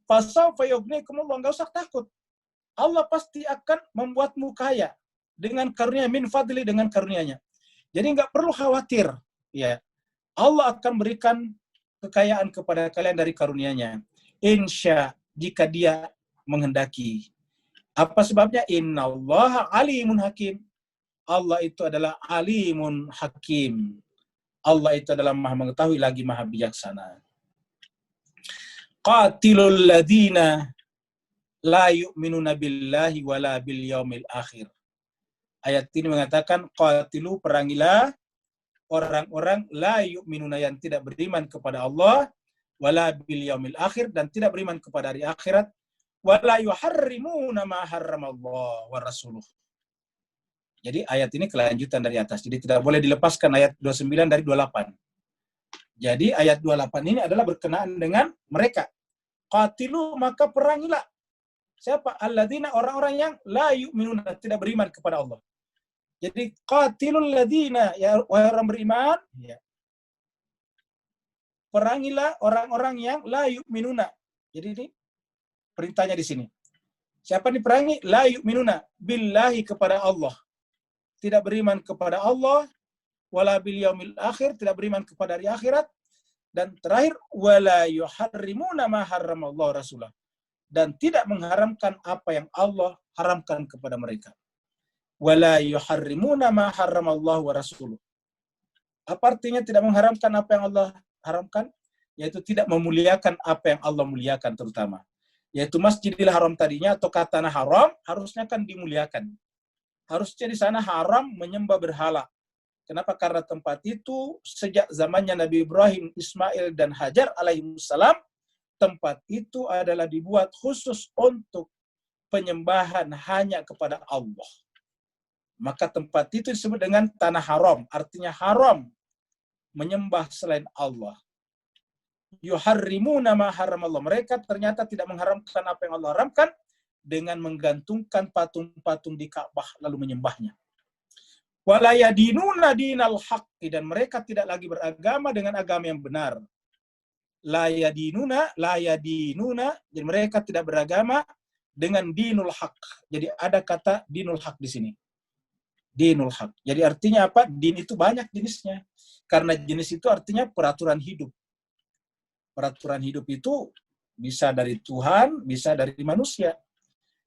fasawfa yughnikumullah, enggak usah takut. Allah pasti akan membuatmu kaya dengan karunia min fadli, dengan karunianya. Jadi enggak perlu khawatir, ya. Allah akan berikan kekayaan kepada kalian dari karunia-Nya. Insya, jika Dia menghendaki. Apa sebabnya? Innallaha alimun hakim. Allah itu adalah alimun hakim. Allah itu adalah Maha mengetahui lagi Maha bijaksana. Qatilul ladzina la yu'minuna billahi wala bil yaumil akhir. Ayat ini mengatakan qatilu, perangilah orang-orang la yu'minuna, yang tidak beriman kepada Allah, wala bil yaumil akhir, dan tidak beriman kepada hari akhirat, wala yuharrimuna ma harramallahu wa rasuluh. Jadi ayat ini kelanjutan dari atas. Jadi tidak boleh dilepaskan ayat 29 dari 28. Jadi ayat 28 ini adalah berkenaan dengan mereka. Qatilu, maka perangilah. Siapa? Alladzina, orang-orang yang la yu'minuna, tidak beriman kepada Allah. Jadi qatilul ladzina, ya orang beriman, ya. Perangilah orang-orang yang la yu'minuna. Jadi ini perintahnya di sini. Siapa diperangi? La yu'minuna billahi, kepada Allah. Tidak beriman kepada Allah, wala bil yaumil akhir, tidak beriman kepada hari akhirat, dan terakhir wala yuharrimuna ma harramallahu rasulah, dan tidak mengharamkan apa yang Allah haramkan kepada mereka. Wala yuharrimuna ma harramallahu wa rasuluh. Apa artinya tidak mengharamkan apa yang Allah haramkan? Yaitu tidak memuliakan apa yang Allah muliakan, terutama. Yaitu Masjidil Haram tadinya, atau tanah haram, harusnya kan dimuliakan. Harusnya di sana haram menyembah berhala. Kenapa? Karena tempat itu sejak zamannya Nabi Ibrahim, Ismail, dan Hajar alaihissalam, tempat itu adalah dibuat khusus untuk penyembahan hanya kepada Allah. Maka tempat itu disebut dengan tanah haram, artinya haram menyembah selain Allah. Yuharrimuna ma haramallah, mereka ternyata tidak mengharamkan apa yang Allah haramkan dengan menggantungkan patung-patung di Ka'bah lalu menyembahnya. Wala yadinuna dinal haqqi, dan mereka tidak lagi beragama dengan agama yang benar. La yadinuna, jadi mereka tidak beragama dengan dinul haq. Jadi ada kata dinul haq di sini. Dinul haq. Jadi artinya apa? Din itu banyak jenisnya. Karena jenis itu artinya peraturan hidup. Peraturan hidup itu bisa dari Tuhan, bisa dari manusia.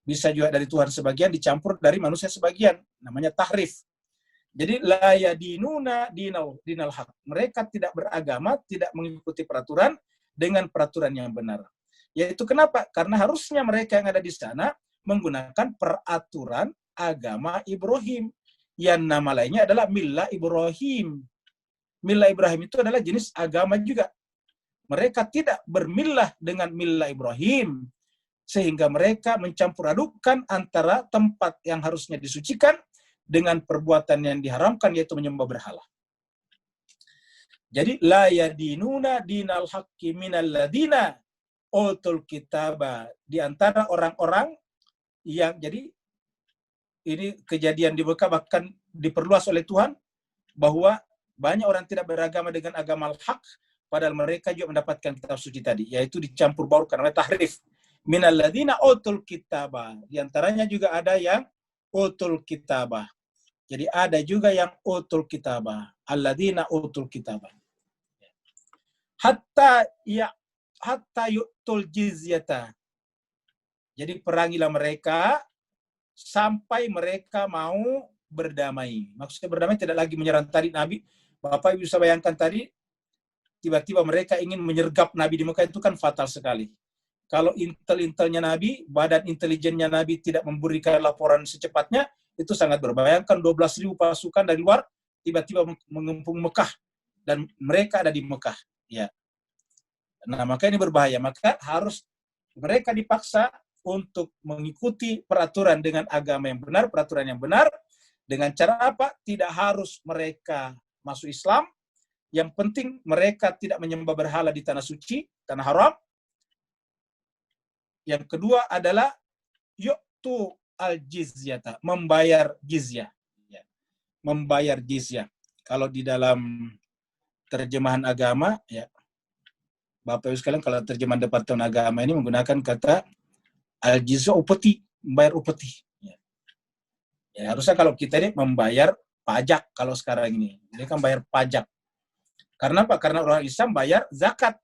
Bisa juga dari Tuhan sebagian dicampur dari manusia sebagian. Namanya tahrif. Jadi la yadinuna dinal haq. Mereka tidak beragama, tidak mengikuti peraturan dengan peraturan yang benar. Yaitu kenapa? Karena harusnya mereka yang ada di sana menggunakan peraturan agama Ibrahim, yang nama lainnya adalah Millah Ibrahim. Millah Ibrahim itu adalah jenis agama juga. Mereka tidak bermillah dengan Millah Ibrahim, sehingga mereka mencampur adukkan antara tempat yang harusnya disucikan dengan perbuatan yang diharamkan, yaitu menyembah berhala. Jadi la yadinuna dinal haqqi minal ladina utul kitaba, di antara orang-orang yang, jadi ini kejadian di Mekah bahkan diperluas oleh Tuhan bahwa banyak orang tidak beragama dengan agama al-haq, padahal mereka juga mendapatkan kitab suci tadi, yaitu dicampur baurkan oleh tahrif. Minal ladina utul kitaba, di antaranya juga ada yang utul kitabah. Jadi ada juga yang utul kitabah, alladina utul kitabah. Hatta yu'tul jizyata. Jadi perangilah mereka sampai mereka mau berdamai. Maksudnya berdamai tidak lagi menyerang tadi Nabi. Bapak Ibu bisa bayangkan tadi, tiba-tiba mereka ingin menyergap Nabi di Mekah, itu kan fatal sekali. Kalau intel-intelnya Nabi, badan intelijennya Nabi tidak memberikan laporan secepatnya, itu sangat berbahaya. Bayangkan 12.000 pasukan dari luar tiba-tiba mengepung Mekah dan mereka ada di Mekah. Ya. Nah, maka ini berbahaya. Maka harus mereka dipaksa untuk mengikuti peraturan dengan agama yang benar, peraturan yang benar. Dengan cara apa? Tidak harus mereka masuk Islam. Yang penting mereka tidak menyembah berhala di tanah suci, tanah haram. Yang kedua adalah yu'tu al-jizyata, membayar jizyah. Ya. Membayar jizyah. Kalau di dalam terjemahan agama, ya, Bapak Ibu sekalian, kalau terjemahan Departemen Agama ini menggunakan kata al-jizya, upeti, membayar upeti. Ya, harusnya kalau kita ini membayar pajak kalau sekarang ini. Dia kan bayar pajak. Karena apa? Karena orang Islam bayar zakat.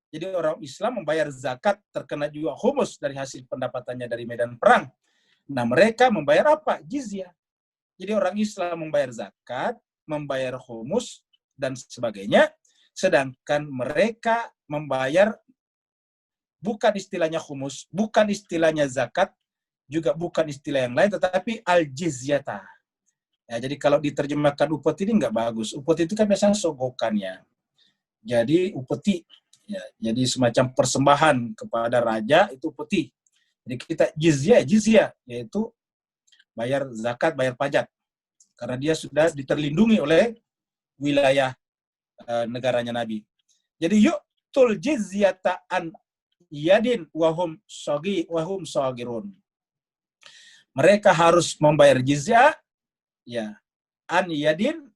Jadi orang Islam membayar zakat, terkena juga humus dari hasil pendapatannya dari medan perang. Nah, mereka membayar apa? Jizyah. Jadi orang Islam membayar zakat, membayar humus, dan sebagainya. Sedangkan mereka membayar bukan istilahnya humus, bukan istilahnya zakat, juga bukan istilah yang lain, tetapi al-jizyata. Ya, jadi kalau diterjemahkan upeti ini nggak bagus. Upeti itu kan biasanya sogokannya. Jadi upeti, ya, jadi semacam persembahan kepada raja, itu upeti. Jadi kita jizyah, yaitu bayar zakat, bayar pajak. Karena dia sudah diterlindungi oleh wilayah negaranya Nabi. Jadi yu'tul jizyata an yadin wahum sagirun. Mereka harus membayar jizyah, ya, an yadin,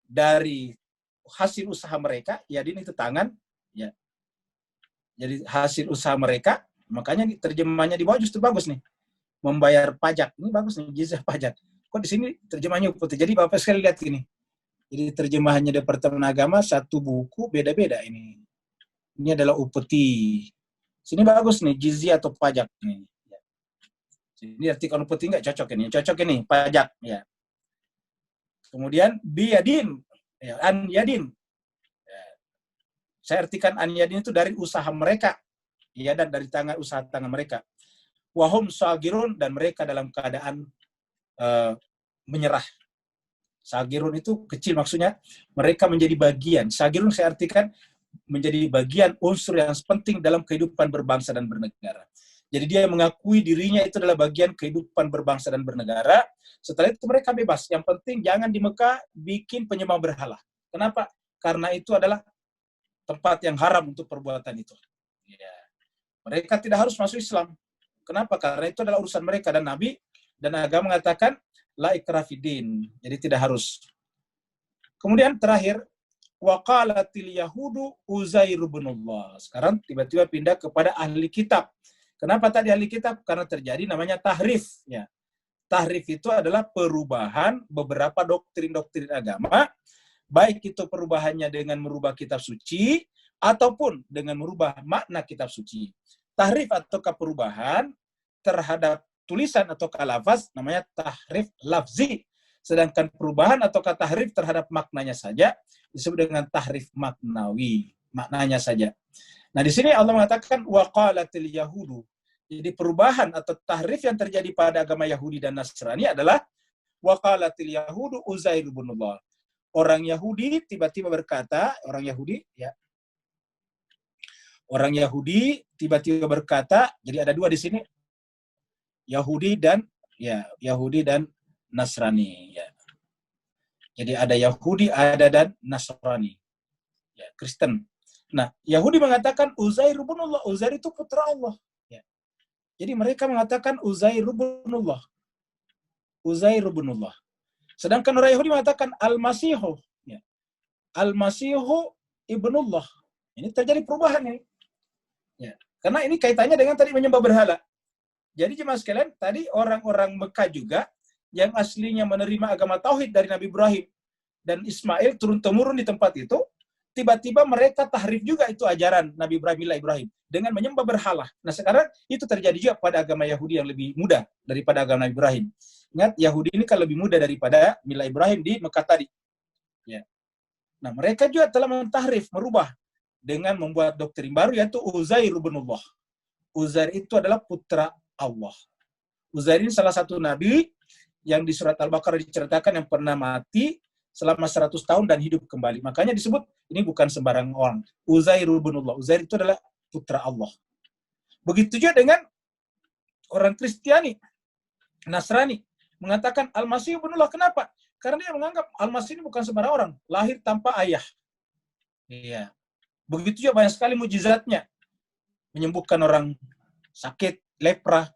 dari hasil usaha mereka. Yadin itu tangan, ya. Jadi hasil usaha mereka, makanya terjemahannya di bawah justru bagus nih. Membayar pajak, ini bagus nih, jizyah pajak. Kok di sini terjemahnya putih. Jadi Bapak sekali lihat ini. Jadi terjemahannya Departemen Agama, satu buku beda-beda ini. Ini adalah upeti. Sini bagus nih, jizyah atau pajak nih. Ini artikel upeti nggak cocok ini. Cocok ini, pajak. Ya. Kemudian biyadin, ya, an yadin. Ya. Saya artikan an yadin itu dari usaha mereka. Ya, dan dari usaha tangan mereka. Wahum sagirun, dan mereka dalam keadaan menyerah. Sagirun itu kecil, maksudnya mereka menjadi bagian. Sagirun saya artikan menjadi bagian unsur yang penting dalam kehidupan berbangsa dan bernegara. Jadi dia mengakui dirinya itu adalah bagian kehidupan berbangsa dan bernegara. Setelah itu mereka bebas. Yang penting jangan di Mekah bikin penyembah berhala. Kenapa? Karena itu adalah tempat yang haram untuk perbuatan itu. Ya. Mereka tidak harus masuk Islam. Kenapa? Karena itu adalah urusan mereka. Dan Nabi dan agama mengatakan la ikrah fiddin. Jadi tidak harus. Kemudian terakhir, waqalatil yahudu Uzair ibnullah. Sekarang tiba-tiba pindah kepada ahli kitab. Kenapa tadi ahli kitab? Karena terjadi namanya tahrif. Ya. Tahrif itu adalah perubahan beberapa doktrin-doktrin agama, baik itu perubahannya dengan merubah kitab suci, ataupun dengan merubah makna kitab suci. Tahrif atau perubahan terhadap tulisan atau lafaz namanya tahrif lafzi. Sedangkan perubahan atau tahrif terhadap maknanya saja disebut dengan tahrif maknawi, maknanya saja. Nah, di sini Allah mengatakan waqalatil yahudu. Jadi perubahan atau tahrif yang terjadi pada agama Yahudi dan Nasrani adalah wa qalatil yahudu Uzair ibnullah. Orang Yahudi tiba-tiba berkata, orang Yahudi tiba-tiba berkata, jadi ada dua di sini, Yahudi dan Nasrani, ya. Jadi ada Yahudi, ada dan Nasrani, ya, Kristen. Nah, Yahudi mengatakan Uzair ibnullah, Uzair itu putra Allah, ya. Jadi mereka mengatakan Uzair ibnullah. Sedangkan orang Yahudi mengatakan Al-Masihu, ya. Al-Masihu ibnullah. Ini terjadi perubahan ini. Ya. Karena ini kaitannya dengan tadi menyembah berhala. Jadi jemaah sekalian, tadi orang-orang Mekah juga yang aslinya menerima agama tauhid dari Nabi Ibrahim dan Ismail turun-temurun di tempat itu, tiba-tiba mereka tahrif juga itu ajaran Nabi Ibrahim, Millah Ibrahim, dengan menyembah berhala. Nah sekarang itu terjadi juga pada agama Yahudi yang lebih muda daripada agama Nabi Ibrahim. Ingat, Yahudi ini kan lebih muda daripada Millah Ibrahim di Mekah tadi. Ya. Nah mereka juga telah mentahrif, merubah, dengan membuat doktrin baru, yaitu Uzair ibnullah. Uzair itu adalah putra Allah. Uzair ini salah satu nabi yang di surat Al-Baqarah diceritakan yang pernah mati selama 100 tahun dan hidup kembali. Makanya disebut ini bukan sembarang orang. Uzair ibnullah. Uzair itu adalah putra Allah. Begitu juga dengan orang Kristiani, Nasrani, mengatakan Al-Masih ibnullah. Kenapa? Karena dia menganggap Al-Masih ini bukan sembarang orang, lahir tanpa ayah. Iya. Begitu juga banyak sekali mujizatnya. Menyembuhkan orang sakit, lepra,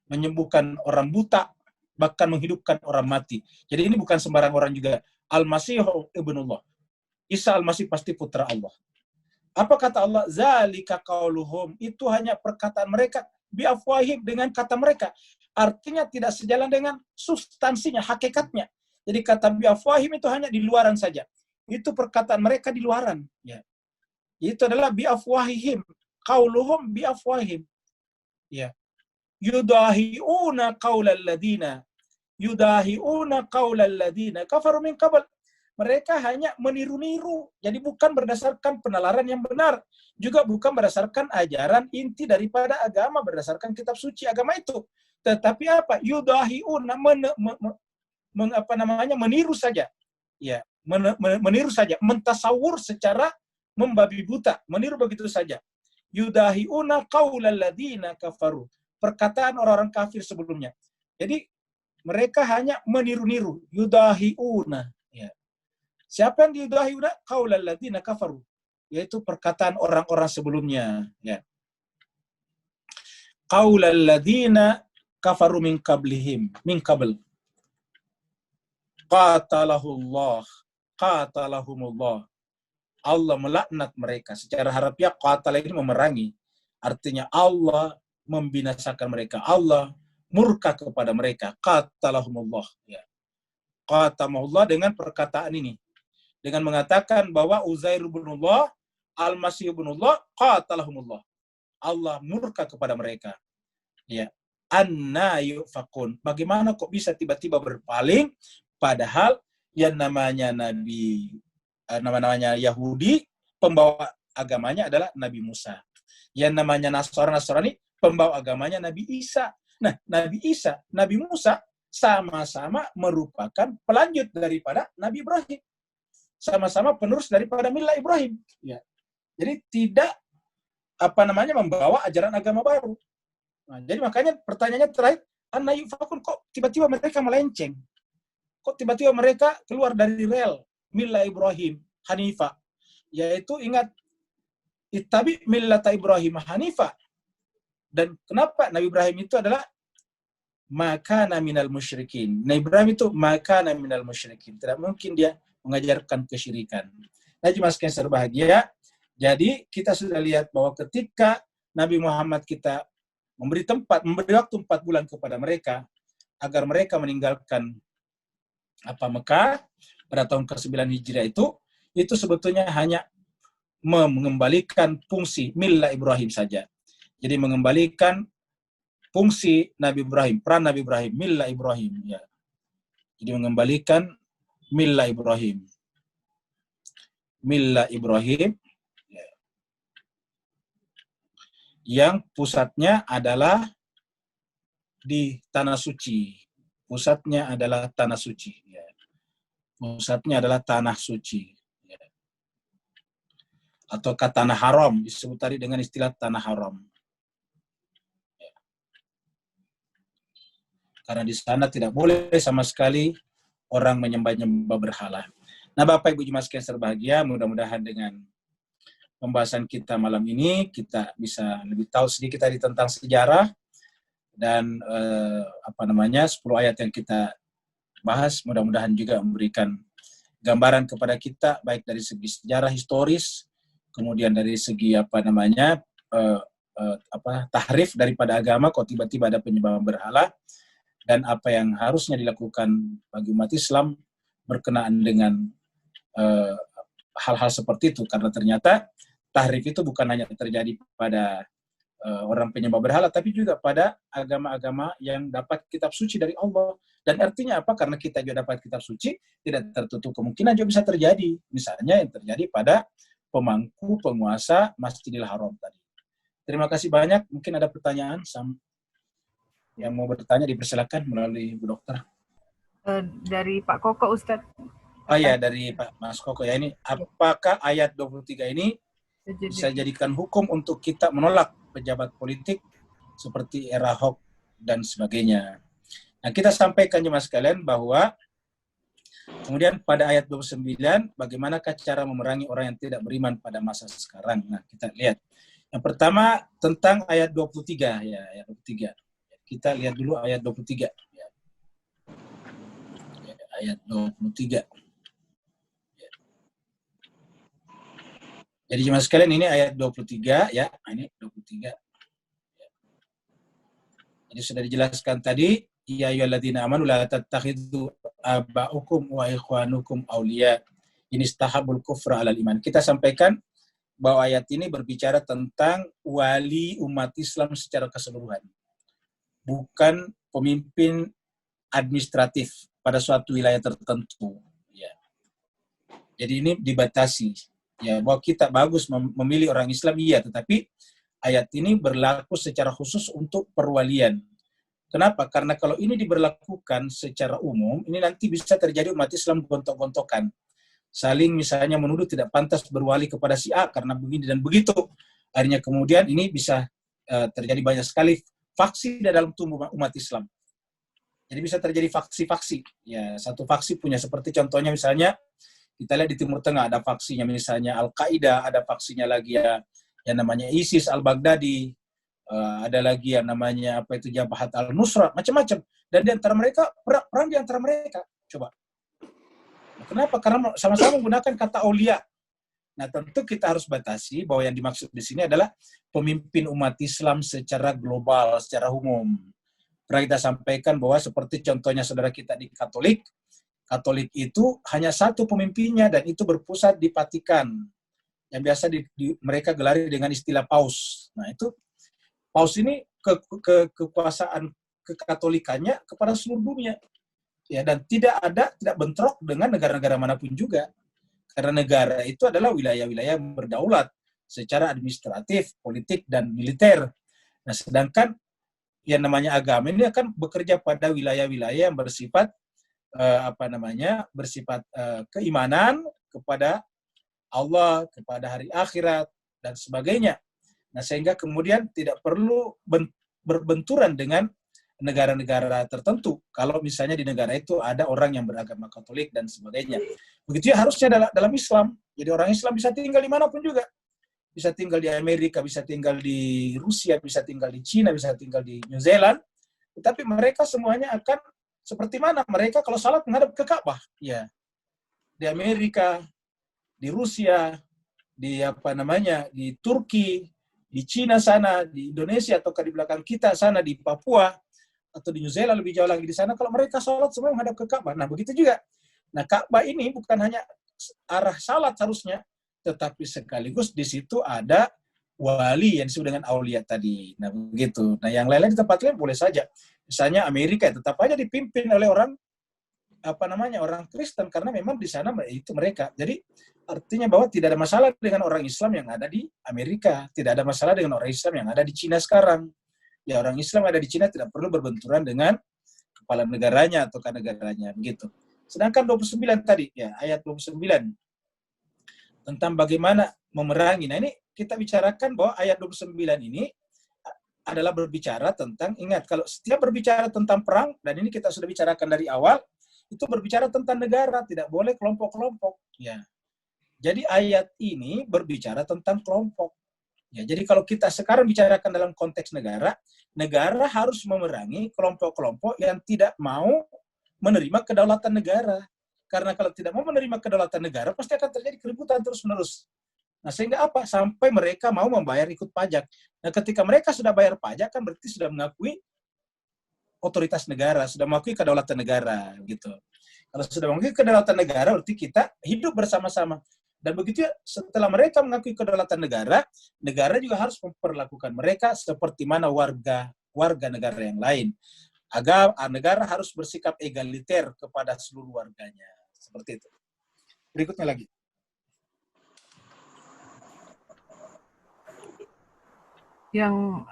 menyembuhkan orang buta, bahkan menghidupkan orang mati. Jadi ini bukan sembarang orang juga. Al-Masih ibnullah. Isa Al-Masih pasti putra Allah. Apa kata Allah? Zalika qauluhum. Itu hanya perkataan mereka biafwahim, dengan kata mereka. Artinya tidak sejalan dengan substansinya, hakikatnya. Jadi kata biafwahim itu hanya di luaran saja. Itu perkataan mereka di luaran. Ya. Itu adalah biafwahihim. Qauluhum biafwahim. Ya. Yudahi'una qaulal ladina kafaru min qabl. Mereka hanya meniru-niru. Jadi bukan berdasarkan penalaran yang benar, juga bukan berdasarkan ajaran inti daripada agama, berdasarkan kitab suci agama itu. Tetapi apa? Yudahi'una, meniru saja. Ya, meniru saja, mentasawur secara membabi buta, meniru begitu saja. Yudahi'una qaulal ladina kafaru. Perkataan orang-orang kafir sebelumnya. Jadi mereka hanya meniru-niru, yudahi'una. Ya. Siapa yang yudahi'una? Qaulal ladzina kafaru, yaitu perkataan orang-orang sebelumnya. Ya. Qaulal ladzina kafaru min qabl. Qatalahumullah. Allah melaknat mereka. Secara harfiah qatala ini memerangi. Artinya Allah membinasakan mereka. Allah murka kepada mereka. Qatalahumullah. Ya. Qatamahullah dengan perkataan ini. Dengan mengatakan bahwa Uzair ibnullah, Al-Masih ibnullah, qatalahumullah. Allah murka kepada mereka. Ya. Anna yufakun. Bagaimana kok bisa tiba-tiba berpaling, padahal yang namanya namanya Yahudi, pembawa agamanya adalah Nabi Musa. Yang namanya Nasrani, pembawa agamanya Nabi Isa. Nah, Nabi Isa, Nabi Musa sama-sama merupakan pelanjut daripada Nabi Ibrahim. Sama-sama penerus daripada Millah Ibrahim. Ya. Jadi tidak membawa ajaran agama baru. Nah, jadi makanya pertanyaannya terakhir, anna yufakun, kok tiba-tiba mereka melenceng? Kok tiba-tiba mereka keluar dari rel Millah Ibrahim Hanifah? Yaitu ingat, ittabi millata Ibrahim Hanifah. Dan kenapa Nabi Ibrahim itu adalah makana minal musyrikin. Nabi Ibrahim itu makana minal musyrikin. Tidak mungkin dia mengajarkan kesyirikan. Nah, jemaah sekalian berbahagia, jadi kita sudah lihat bahwa ketika Nabi Muhammad kita memberi waktu 4 bulan kepada mereka agar mereka meninggalkan Mekah pada tahun ke-9 Hijriah itu sebetulnya hanya mengembalikan fungsi Millah Ibrahim saja. Jadi mengembalikan fungsi Nabi Ibrahim, peran Nabi Ibrahim, Millah Ibrahim. Ya. Jadi mengembalikan Millah Ibrahim. Millah Ibrahim ya, yang pusatnya adalah di Tanah Suci. pusatnya adalah tanah suci. Ya. Pusatnya adalah tanah suci. Ya. Atau tanah haram, disebut tadi dengan istilah tanah haram. Ya. Karena di sana tidak boleh sama sekali orang menyembah-nyembah berhala. Nah, Bapak Ibu Jemaat sekalian berbahagia, mudah-mudahan dengan pembahasan kita malam ini kita bisa lebih tahu sedikit tadi tentang sejarah dan 10 ayat yang kita bahas, mudah-mudahan juga memberikan gambaran kepada kita baik dari segi sejarah historis, kemudian dari segi tahrif daripada agama kok tiba-tiba ada penyembahan berhala, dan apa yang harusnya dilakukan bagi umat Islam berkenaan dengan hal-hal seperti itu, karena ternyata tahrif itu bukan hanya terjadi pada orang penyembah berhala, tapi juga pada agama-agama yang dapat kitab suci dari Allah. Dan artinya apa? Karena kita juga dapat kitab suci, tidak tertutup kemungkinan juga bisa terjadi. Misalnya yang terjadi pada pemangku penguasa Masjidil Haram tadi. Terima kasih banyak. Mungkin ada pertanyaan yang mau bertanya, dipersilakan melalui Bu Dokter. Dari Pak Koko, Ustadz. Oh ya, dari Pak Mas Koko ya, ini apakah ayat 23 ini bisa jadikan hukum untuk kita menolak pejabat politik seperti era Ahok dan sebagainya? Nah, kita sampaikan jemaah sekalian bahwa kemudian pada ayat 29, bagaimanakah cara memerangi orang yang tidak beriman pada masa sekarang? Nah, kita lihat. Yang pertama tentang ayat 23 ya, ayat 23. Kita lihat dulu ayat 23 ya. Ayat 23. Jadi jemaah sekalian, ini ayat 23 ya, ini 23. Jadi sudah dijelaskan tadi, ya ayyuhalladzina amanu la tattakhidhu aba'ukum wa ikhwanukum awliya in istahabbul kufra 'alal iman. Kita sampaikan bahwa ayat ini berbicara tentang wali umat Islam secara keseluruhan. Bukan pemimpin administratif pada suatu wilayah tertentu. Ya. Jadi ini dibatasi. Ya, bahwa kita bagus memilih orang Islam, iya, tetapi ayat ini berlaku secara khusus untuk perwalian. Kenapa? Karena kalau ini diberlakukan secara umum, ini nanti bisa terjadi umat Islam gontok-gontokan. Saling misalnya menuduh tidak pantas berwali kepada si A karena begini dan begitu. Akhirnya kemudian ini bisa terjadi banyak sekali faksi di dalam tubuh umat Islam. Jadi bisa terjadi faksi-faksi. Ya, satu faksi punya seperti contohnya misalnya kita lihat di Timur Tengah ada faksinya misalnya Al-Qaeda, ada faksinya lagi yang namanya ISIS Al-Baghdadi, ada lagi yang namanya Jabhat Al-Nusra, macam-macam. Dan di antara mereka perang di antara mereka. Coba. Kenapa? Karena sama-sama menggunakan kata aulia. Nah, tentu kita harus batasi bahwa yang dimaksud di sini adalah pemimpin umat Islam secara global, secara umum. Pernah kita sampaikan bahwa seperti contohnya saudara kita di Katolik itu hanya satu pemimpinnya dan itu berpusat di Vatikan. Yang biasa mereka gelari dengan istilah paus. Nah, itu paus ini kekuasaan kekatolikannya kepada seluruh dunia. Ya, dan tidak bentrok dengan negara-negara manapun juga. Karena negara itu adalah wilayah-wilayah berdaulat secara administratif, politik, dan militer. Nah, sedangkan yang namanya agama ini akan bekerja pada wilayah-wilayah yang bersifat keimanan kepada Allah, kepada hari akhirat, dan sebagainya. Nah, sehingga kemudian tidak perlu berbenturan dengan negara-negara tertentu. Kalau misalnya di negara itu ada orang yang beragama Katolik dan sebagainya. Begitu ya harusnya dalam Islam. Jadi orang Islam bisa tinggal di manapun juga. Bisa tinggal di Amerika, bisa tinggal di Rusia, bisa tinggal di Cina, bisa tinggal di New Zealand. Tetapi mereka semuanya akan seperti mana? Mereka kalau salat menghadap ke Ka'bah. Ya. Di Amerika, di Rusia, di di Turki, di Cina sana, di Indonesia atau di belakang kita sana di Papua atau di New Zealand lebih jauh lagi di sana, kalau mereka salat semua menghadap ke Ka'bah. Nah, begitu juga. Nah, Ka'bah ini bukan hanya arah salat harusnya, tetapi sekaligus di situ ada wali yang disebut dengan aulia tadi. Nah, begitu. Nah, yang lain-lain di tempat lain boleh saja. Misalnya Amerika tetap aja dipimpin oleh orang orang Kristen karena memang di sana itu mereka. Jadi artinya bahwa tidak ada masalah dengan orang Islam yang ada di Amerika, tidak ada masalah dengan orang Islam yang ada di Cina sekarang. Ya, orang Islam yang ada di Cina tidak perlu berbenturan dengan kepala negaranya atau ke negaranya begitu. Sedangkan 29 tadi ya, ayat 29 tentang bagaimana memerangi. Nah, ini kita bicarakan bahwa ayat 29 ini adalah berbicara tentang, ingat, kalau setiap berbicara tentang perang, dan ini kita sudah bicarakan dari awal, itu berbicara tentang negara, tidak boleh kelompok-kelompok. Ya. Jadi ayat ini berbicara tentang kelompok. Ya, jadi kalau kita sekarang bicarakan dalam konteks negara, negara harus memerangi kelompok-kelompok yang tidak mau menerima kedaulatan negara. Karena kalau tidak mau menerima kedaulatan negara, pasti akan terjadi keributan terus-menerus. Nah, sehingga apa? Sampai mereka mau membayar ikut pajak. Nah, ketika mereka sudah bayar pajak, kan berarti sudah mengakui otoritas negara, sudah mengakui kedaulatan negara, gitu. Kalau sudah mengakui kedaulatan negara, berarti kita hidup bersama-sama. Dan begitu ya, setelah mereka mengakui kedaulatan negara, negara juga harus memperlakukan mereka seperti mana warga negara yang lain. Agar negara harus bersikap egaliter kepada seluruh warganya. Seperti itu. Berikutnya lagi. Yang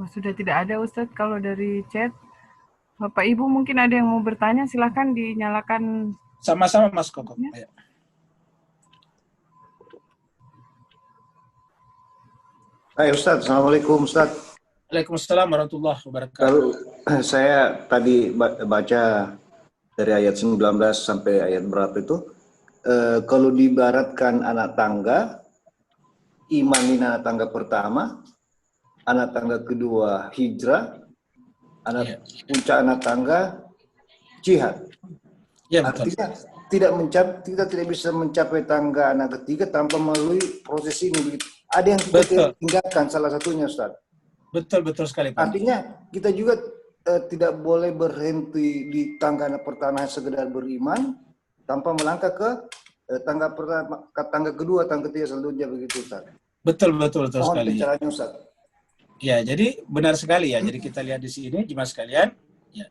sudah tidak ada Ustadz kalau dari chat. Bapak Ibu mungkin ada yang mau bertanya, silahkan dinyalakan. Sama-sama Mas Koko. Ya. Hai Ustadz, Assalamualaikum Ustadz. Waalaikumsalam warahmatullahi wabarakatuh. Kalau saya tadi baca dari ayat 19 sampai ayat berapa itu, kalau diibaratkan anak tangga, iman ini anak tangga pertama, anak tangga kedua hijrah, puncak anak tangga jihad. Ya, betul. Artinya kita tidak bisa mencapai tangga anak ketiga tanpa melalui proses ini. Ada yang kita tinggalkan, salah satunya Ustadz. Betul sekali Pak. Artinya kita juga tidak boleh berhenti di tangga anak pertama sekedar beriman tanpa melangkah ke tangga pertama, tangga kedua, tangga ketiga selanjutnya, begitu Ustaz. Betul sekali. Caranya Ustaz. Ya, jadi benar sekali ya. Jadi kita lihat di sini jemaah sekalian, ya,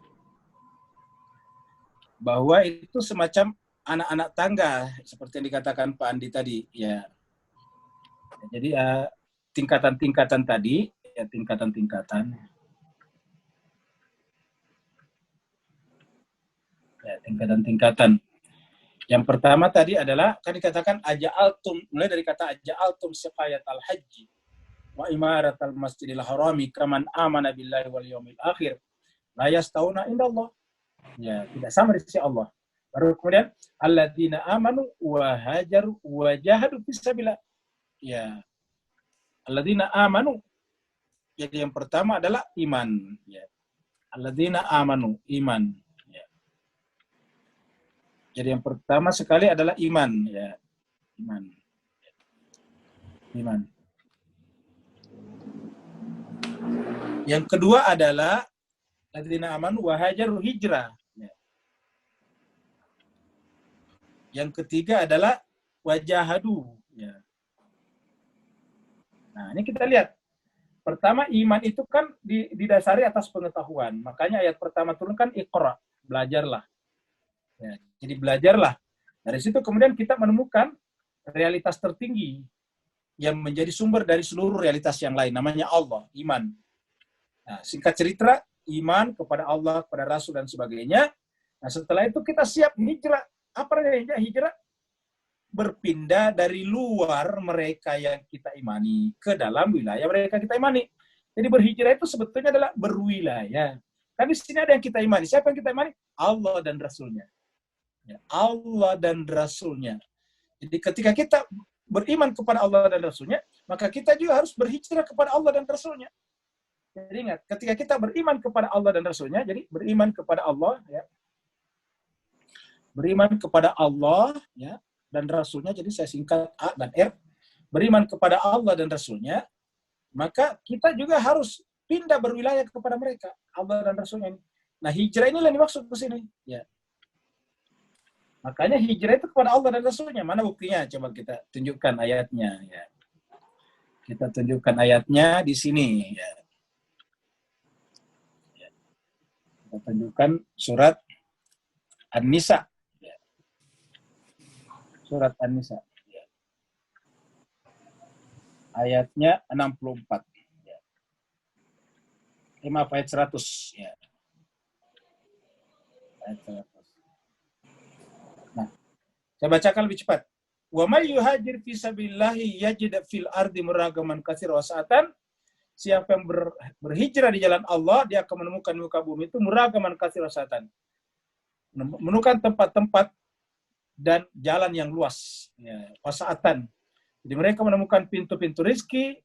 bahwa itu semacam anak-anak tangga seperti yang dikatakan Pak Andi tadi, ya. Jadi tingkatan-tingkatan tadi, ya, tingkatan-tingkatan. Ya, tingkatan-tingkatan. Yang pertama tadi adalah kan dikatakan aja'altum, mulai dari kata aja'altum siqayat al-haji wa imarat al-masjidil harami kaman amana billahi wal yawmil akhir la yastauna indallah. Ya, tidak sama di sisi Allah. Baru kemudian alladzina amanu wa hajaru wa jahadu fisabilillah. Ya. Alladzina amanu. Jadi yang pertama adalah iman, ya. Alladzina amanu, iman, ya. Jadi yang pertama sekali adalah iman, ya. Iman. Yang kedua adalah alladzina amanu wa hajaru hijrah. Ya. Yang ketiga adalah wajahadu, ya. Nah, ini kita lihat. Pertama, iman itu kan didasari atas pengetahuan. Makanya ayat pertama turun kan iqra, belajarlah. Ya, jadi belajarlah. Dari situ kemudian kita menemukan realitas tertinggi yang menjadi sumber dari seluruh realitas yang lain. Namanya Allah, iman. Nah, singkat cerita, iman kepada Allah, kepada Rasul, dan sebagainya. Nah, setelah itu kita siap hijrah. Apa namanya hijrah? Berpindah dari luar mereka yang kita imani ke dalam wilayah mereka kita imani. Jadi berhijrah itu sebetulnya adalah berwilayah. Tapi di sini ada yang kita imani. Siapa yang kita imani? Allah dan Rasulnya. Ya, Allah dan Rasulnya. Jadi ketika kita beriman kepada Allah dan Rasulnya, maka kita juga harus berhijrah kepada Allah dan Rasulnya. Jadi ingat, ketika kita beriman kepada Allah dan Rasulnya, jadi beriman kepada Allah, ya, beriman kepada Allah, ya, dan Rasulnya, jadi saya singkat A dan R, beriman kepada Allah dan Rasulnya, maka kita juga harus pindah berwilayah kepada mereka, Allah dan Rasulnya. Nah, hijrah inilah yang dimaksud di sini. Ya. Makanya hijrah itu kepada Allah dan Rasulnya. Mana buktinya? Coba kita tunjukkan ayatnya. Ya. Kita tunjukkan ayatnya di sini. Ya. Ya. Kita tunjukkan surat An-Nisa. Surat An-Nisa. Ya. Ayatnya 64. Ya. Maaf, ayat 100. Ya. Nah, saya bacakan lebih cepat. Wa may yuhajir fi sabilillahi yajid fil ardi muragaman katsira wa sa'atan. Siapa yang berhijrah di jalan Allah, dia akan menemukan muka bumi itu muragaman katsira wa sa'atan. Menemukan tempat-tempat dan jalan yang luas, ya, wasaatan. Jadi mereka menemukan pintu-pintu rezeki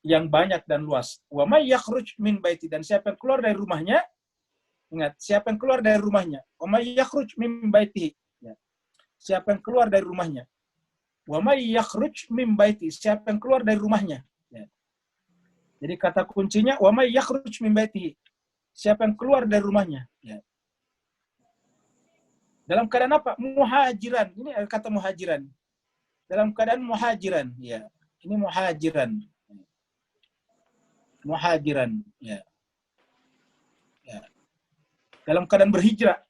yang banyak dan luas. Wa may yakhruj min baiti, dan siapa yang keluar dari rumahnya, ingat, siapa yang keluar dari rumahnya. Wa may yakhruj min baitihi, ya. Siapa yang keluar dari rumahnya. Wa may yakhruj min baiti, siapa yang keluar dari rumahnya. Ya. Jadi kata kuncinya wa may yakhruj min baitihi, siapa yang keluar dari rumahnya. Ya. Dalam keadaan apa? Muhajiran. Ini kata muhajiran. Dalam keadaan muhajiran. Ya. Ini muhajiran. Muhajiran. Ya. Ya. Dalam keadaan berhijrah.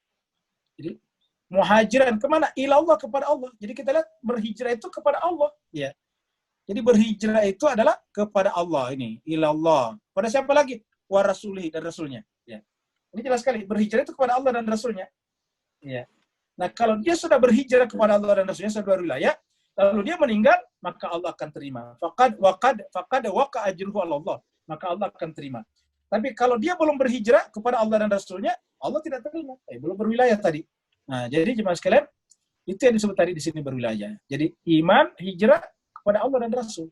Jadi muhajiran kemana? Ila Allah, kepada Allah. Jadi kita lihat berhijrah itu kepada Allah. Ya. Jadi berhijrah itu adalah kepada Allah ini. Ila Allah. Pada siapa lagi? Wa rasulihi, dan rasulnya. Ya. Ini jelas sekali. Berhijrah itu kepada Allah dan rasulnya. Ya. Nah, kalau dia sudah berhijrah kepada Allah dan Rasulnya sudah wilayah, lalu dia meninggal, maka Allah akan terima. Faqad waqa ajruhu ala Allah, maka Allah akan terima. Tapi kalau dia belum berhijrah kepada Allah dan Rasulnya, Allah tidak terima. Belum berwilayah tadi. Nah, jadi jemaah sekalian, itu yang disebut tadi di sini berwilayah. Jadi iman, hijrah kepada Allah dan Rasul.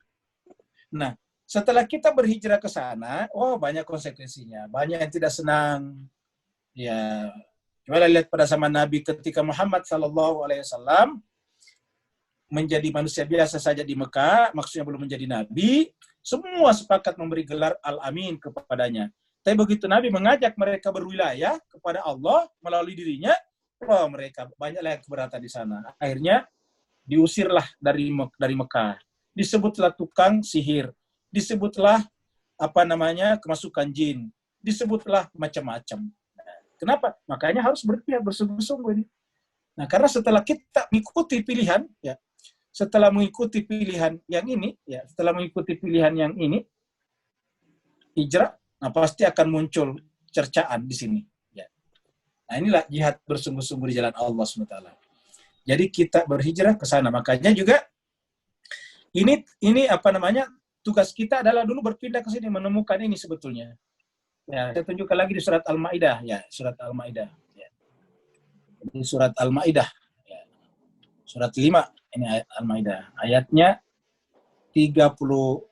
Nah, setelah kita berhijrah ke sana, banyak konsekuensinya, banyak yang tidak senang. Ya, coba lihat pada zaman Nabi ketika Muhammad SAW menjadi manusia biasa saja di Mekah, maksudnya belum menjadi Nabi, semua sepakat memberi gelar Al-Amin kepadanya. Tapi begitu Nabi mengajak mereka berwilayah kepada Allah melalui dirinya, mereka banyaklah yang keberatan di sana. Akhirnya diusirlah dari Mekah. Disebutlah tukang sihir, disebutlah kemasukan jin, disebutlah macam-macam. Kenapa? Makanya harus berpihak bersungguh-sungguh ini. Nah, karena setelah kita mengikuti pilihan, ya, setelah mengikuti pilihan yang ini, hijrah, nah pasti akan muncul cercaan di sini. Ya. Nah, inilah jihad bersungguh-sungguh di jalan Allah SWT. Jadi kita berhijrah ke sana. Makanya juga ini tugas kita adalah dulu berpindah ke sini, menemukan ini sebetulnya. Ya, saya tunjukkan lagi di surat Al-Maidah, ya, surat Al-Maidah. Ya. Di surat Al-Maidah, ya. Surat 5, ini ayat Al-Maidah, ayatnya 35.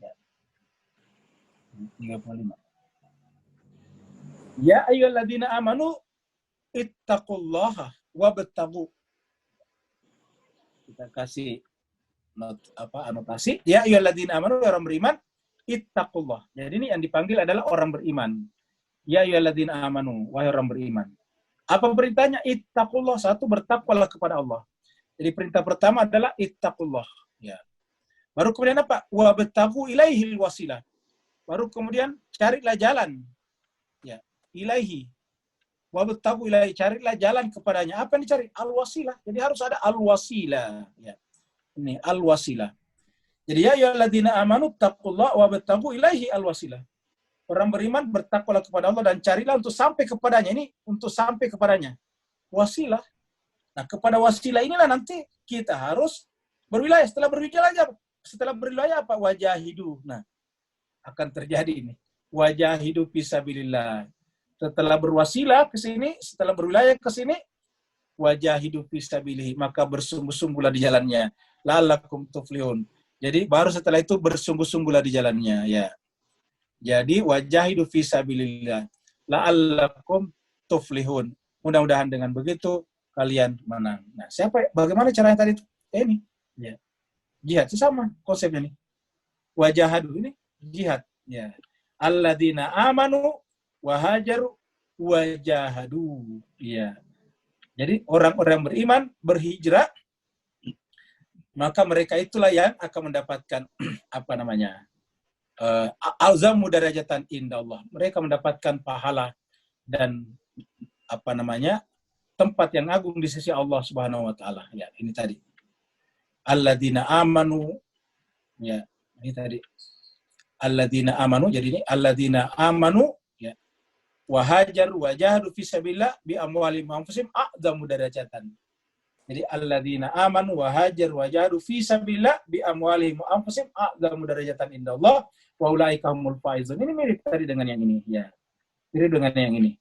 Ya. 35. Ya ayyuhalladzina amanu ittaqullaha wabtaghu. Kita kasih anotasi. Ya ayyuhalladzina amanu, orang beriman, ittaqullah. Jadi ini yang dipanggil adalah orang beriman. Ya ayyuhalladzina amanu, wahai orang beriman. Apa perintahnya? Ittaqullah. Satu, bertakwalah kepada Allah. Jadi perintah pertama adalah ittaqullah. Ya. Baru kemudian apa? Wabtaghu ilaihil wasilah. Baru kemudian carilah jalan. Ya, ilaihi. Wabtaghu ilaihi, carilah jalan kepadanya. Apa yang dicari? Al-wasilah. Jadi harus ada al-wasilah. Ya. Ini al-wasilah. Jadi ya ayyuhalladzina amanu taqullaha wabtaghu ilaihi alwasilah. Orang beriman bertakwalah kepada Allah dan carilah untuk sampai kepadanya. Ini untuk sampai kepadanya. Wasilah. Nah, kepada wasilah inilah nanti kita harus berwilayah. Setelah berwilayah apa? Wajahidu. Nah, akan terjadi ini. Wajahidu fisabilillah. Setelah berwasilah ke sini, setelah berwilayah ke sini, wajahidu fisabilillah, maka bersungguh-sungguhlah di jalannya. La'allakum tuflihun. Jadi baru setelah itu bersungguh-sungguhlah di jalannya, ya. Jadi wajahidu fisabilillah la'allakum tuflihun. Mudah-mudahan dengan begitu kalian menang. Nah, bagaimana caranya tadi itu? Ini, ya. Jihad sama konsepnya nih. Wajahadu ini jihad, ya. Alladzina amanu wahajaru wajahadu, ya. Jadi orang-orang beriman berhijrah, maka mereka itulah yang akan mendapatkan alzamu darajatan indallah. Mereka mendapatkan pahala dan tempat yang agung di sisi Allah Subhanahu wa taala. Ya, ini tadi. Alladzina amanu, ya, ini tadi. Alladzina amanu, jadi ini alladzina amanu, ya, wahajar wajahadu fisabilillah bi amwalihim wa anfusihim a'dzamu darajatan. Jadi alladzina amanu wahajar wajahadu fisabilillah bi amwalihim wa anfusihim a'dzamu darajatan indallah wa ulaika humul faizun. Ini mirip tadi dengan yang ini ya. Mirip dengan yang ini.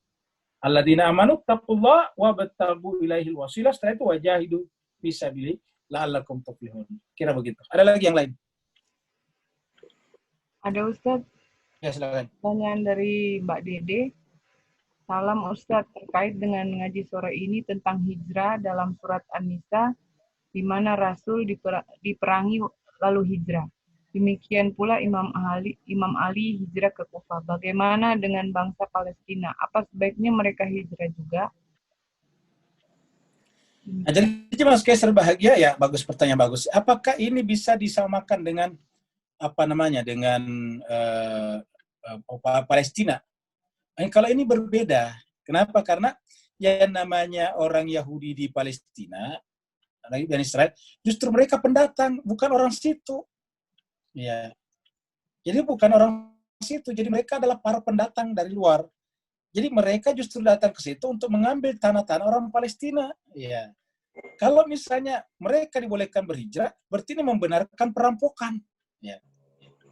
Alladzina amanu taqullah wa battagu ilaihil wasilah. Setelah itu wajahidu fisabilillah la'allakum tuflihun. Kira begitu. Ada lagi yang lain? Ada Ustadz, Ya, silakan. pertanyaan dari Mbak Dede. Salam Ustadz, terkait dengan ngaji sore ini tentang hijrah dalam surat An-Nisa, di mana Rasul diperangi lalu hijrah. Demikian pula Imam Ali hijrah ke Kufah. Bagaimana dengan bangsa Palestina? Apa sebaiknya mereka hijrah juga? Nah, jadi Mas Kaiser bahagia ya, bagus, pertanyaan bagus. Apakah ini bisa disamakan dengan dengan Palestina? Kalau ini berbeda. Kenapa? Karena yang namanya orang Yahudi di Palestina dan Israel, justru mereka pendatang, bukan orang situ. Ya. Jadi bukan orang situ, jadi mereka adalah para pendatang dari luar. Jadi mereka justru datang ke situ untuk mengambil tanah-tanah orang Palestina. Ya. Kalau misalnya mereka dibolehkan berhijrah, berarti ini membenarkan perampokan. Ya.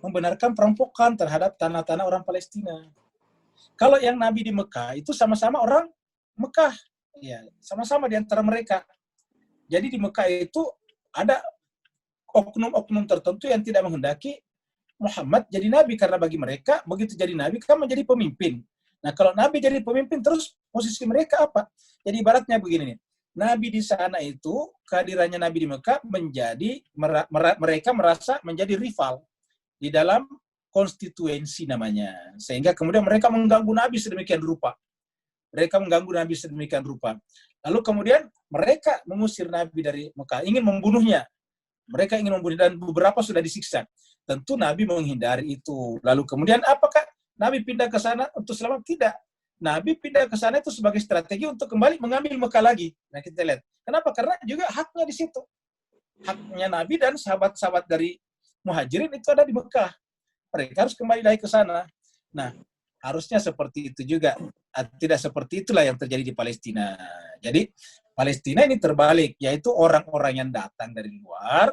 Membenarkan perampokan terhadap tanah-tanah orang Palestina. Kalau yang Nabi di Mekah itu sama-sama orang Mekah, ya, sama-sama di antara mereka. Jadi di Mekah itu ada oknum-oknum tertentu yang tidak menghendaki Muhammad jadi Nabi, karena bagi mereka begitu jadi Nabi kan menjadi pemimpin. Nah kalau Nabi jadi pemimpin, terus posisi mereka apa? Jadi ibaratnya begini nih, Nabi di sana itu kehadirannya Nabi di Mekah menjadi mereka merasa menjadi rival di dalam konstituensi namanya. Sehingga kemudian mereka mengganggu Nabi sedemikian rupa. Lalu kemudian mereka mengusir Nabi dari Mekah, ingin membunuhnya. Mereka ingin membunuh dan beberapa sudah disiksa. Tentu Nabi menghindari itu. Lalu kemudian apakah Nabi pindah ke sana untuk selamat? Tidak. Nabi pindah ke sana itu sebagai strategi untuk kembali mengambil Mekah lagi. Nah kita lihat. Kenapa? Karena juga haknya di situ. Haknya Nabi dan sahabat-sahabat dari Muhajirin itu ada di Mekah. Mereka harus kembali lagi ke sana. Nah, harusnya seperti itu juga. Tidak seperti itulah yang terjadi di Palestina. Jadi, Palestina ini terbalik, yaitu orang-orang yang datang dari luar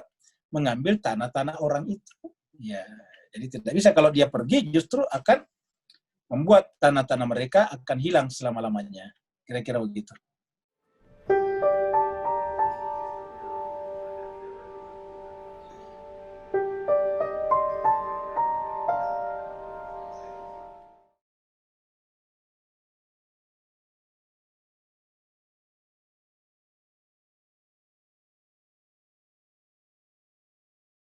mengambil tanah-tanah orang itu. Ya, jadi tidak bisa kalau dia pergi, justru akan membuat tanah-tanah mereka akan hilang selama-lamanya. Kira-kira begitu.